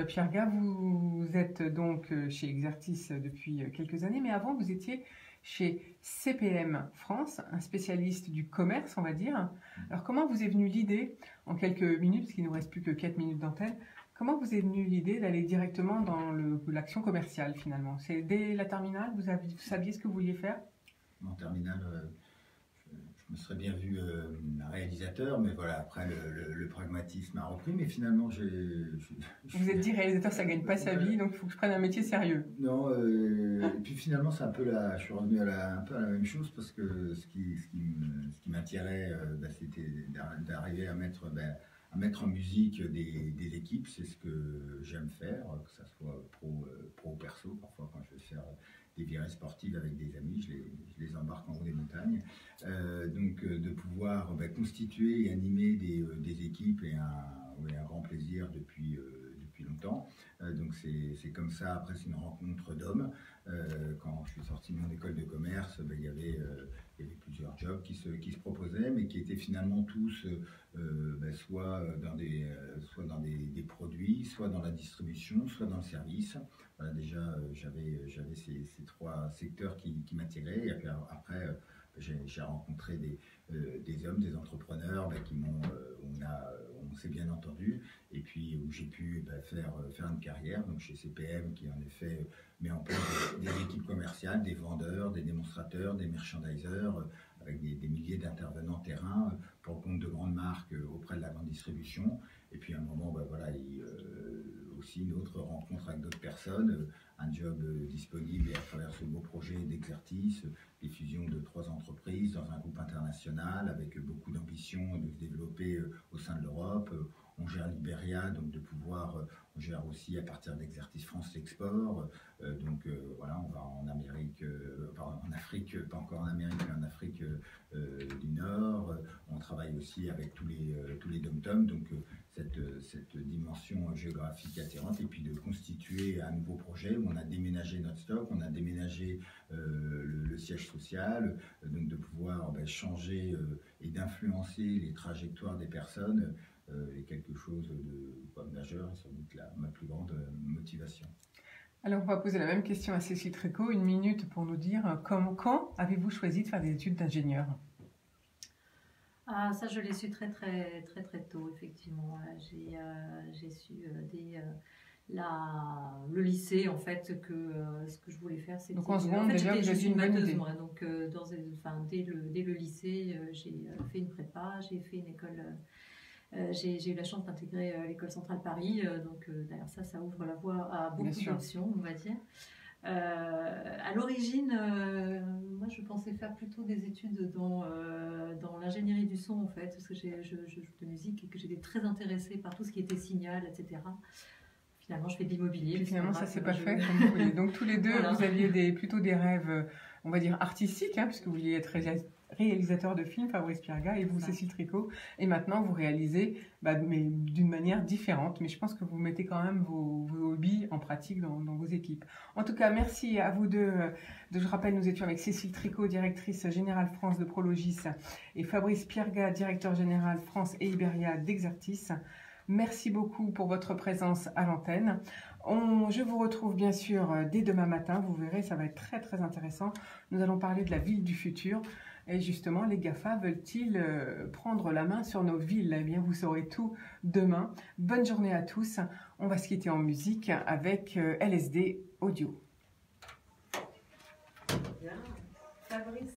Pierga, vous êtes donc chez Exertis depuis quelques années, mais avant vous étiez chez CPM France, un spécialiste du commerce, on va dire. Alors comment vous est venue l'idée, en quelques minutes, parce qu'il ne nous reste plus que 4 minutes d'antenne, comment vous est venue l'idée d'aller directement dans l'action commerciale finalement? C'est dès la terminale, vous saviez ce que vous vouliez faire? En terminale, je me serais bien vu réalisateur, mais voilà, après le pragmatisme a repris, mais finalement Vous êtes dit réalisateur, ça gagne pas sa vie, donc il faut que je prenne un métier sérieux. Non, et puis finalement c'est un peu je suis revenu un peu à la même chose, parce que ce qui m'attirait, c'était d'arriver à mettre en musique des équipes. C'est ce que j'aime faire, que ça soit pro ou perso. Parfois quand je vais faire des virées sportives avec des amis, je les embarque en haut des montagnes. Donc de pouvoir constituer et animer des équipes est un grand plaisir depuis longtemps. Donc c'est comme ça. Après c'est une rencontre d'hommes. Quand je suis sorti de mon école de commerce, il y avait plusieurs jobs qui se proposaient, mais qui étaient finalement tous soit dans des produits, soit dans la distribution, soit dans le service. Voilà, déjà j'avais ces 3 secteurs qui m'attiraient. Et puis après j'ai rencontré des hommes, des entrepreneurs on s'est bien entendu, et puis où j'ai pu faire une carrière, donc chez CPM, qui en effet met en place des équipes commerciales, des vendeurs, des démonstrateurs, des merchandisers, avec des milliers d'intervenants terrain pour le compte de grandes marques auprès de la grande distribution. Et puis à un moment, aussi une autre rencontre avec d'autres personnes, un job disponible, et à travers ce beau projet d'Exertis, des fusions de 3 entreprises dans un groupe international avec beaucoup d'ambition de se développer au sein de l'Europe. On gère l'Iberia, donc on gère aussi à partir d'Exertis France l'export. Voilà, on va en Amérique, en Afrique, pas encore en Amérique, mais en Afrique du Nord. On travaille aussi avec tous les dom-toms, donc cette dimension géographique attirante, et puis de constituer un nouveau projet où on a déménagé notre stock, on a déménagé le siège social, donc de pouvoir changer et d'influencer les trajectoires des personnes est quelque chose de majeur et sans doute ma plus grande motivation. Alors, on va poser la même question à Cécile Tricot, 1 minute pour nous dire quand avez-vous choisi de faire des études d'ingénieur? Ah, ça, je l'ai su très tôt, effectivement. J'ai su dès le lycée, en fait, que ce que je voulais faire, c'était... Donc, en seconde, déjà, vous avez une bonne idée. Moi, donc, dès le lycée, j'ai fait une prépa, j'ai fait une école... j'ai eu la chance d'intégrer l'école centrale Paris, donc d'ailleurs ça ouvre la voie à beaucoup d'options, on va dire. À l'origine, moi je pensais faire plutôt des études dans l'ingénierie du son, en fait, parce que je joue de musique et que j'étais très intéressée par tout ce qui était signal, etc. Finalement, je fais de l'immobilier. Finalement, ça s'est pas fait comme vous voulez. Donc tous les deux, voilà. Vous aviez plutôt des rêves, on va dire artistiques, puisque vous vouliez être réalisateur de films, Fabrice Pierga, et vous, Cécile Tricot. Et maintenant, vous réalisez, mais d'une manière différente. Mais je pense que vous mettez quand même vos hobbies en pratique dans vos équipes. En tout cas, merci à vous deux. Je rappelle, nous étions avec Cécile Tricot, directrice générale France de Prologis, et Fabrice Pierga, directeur général France et Iberia d'Exertis. Merci beaucoup pour votre présence à l'antenne. Je vous retrouve bien sûr dès demain matin. Vous verrez, ça va être très intéressant. Nous allons parler de la ville du futur. Et justement, les GAFA veulent-ils prendre la main sur nos villes? Eh bien, vous saurez tout demain. Bonne journée à tous. On va se quitter en musique avec LSD Audio. Bien. Fabrice.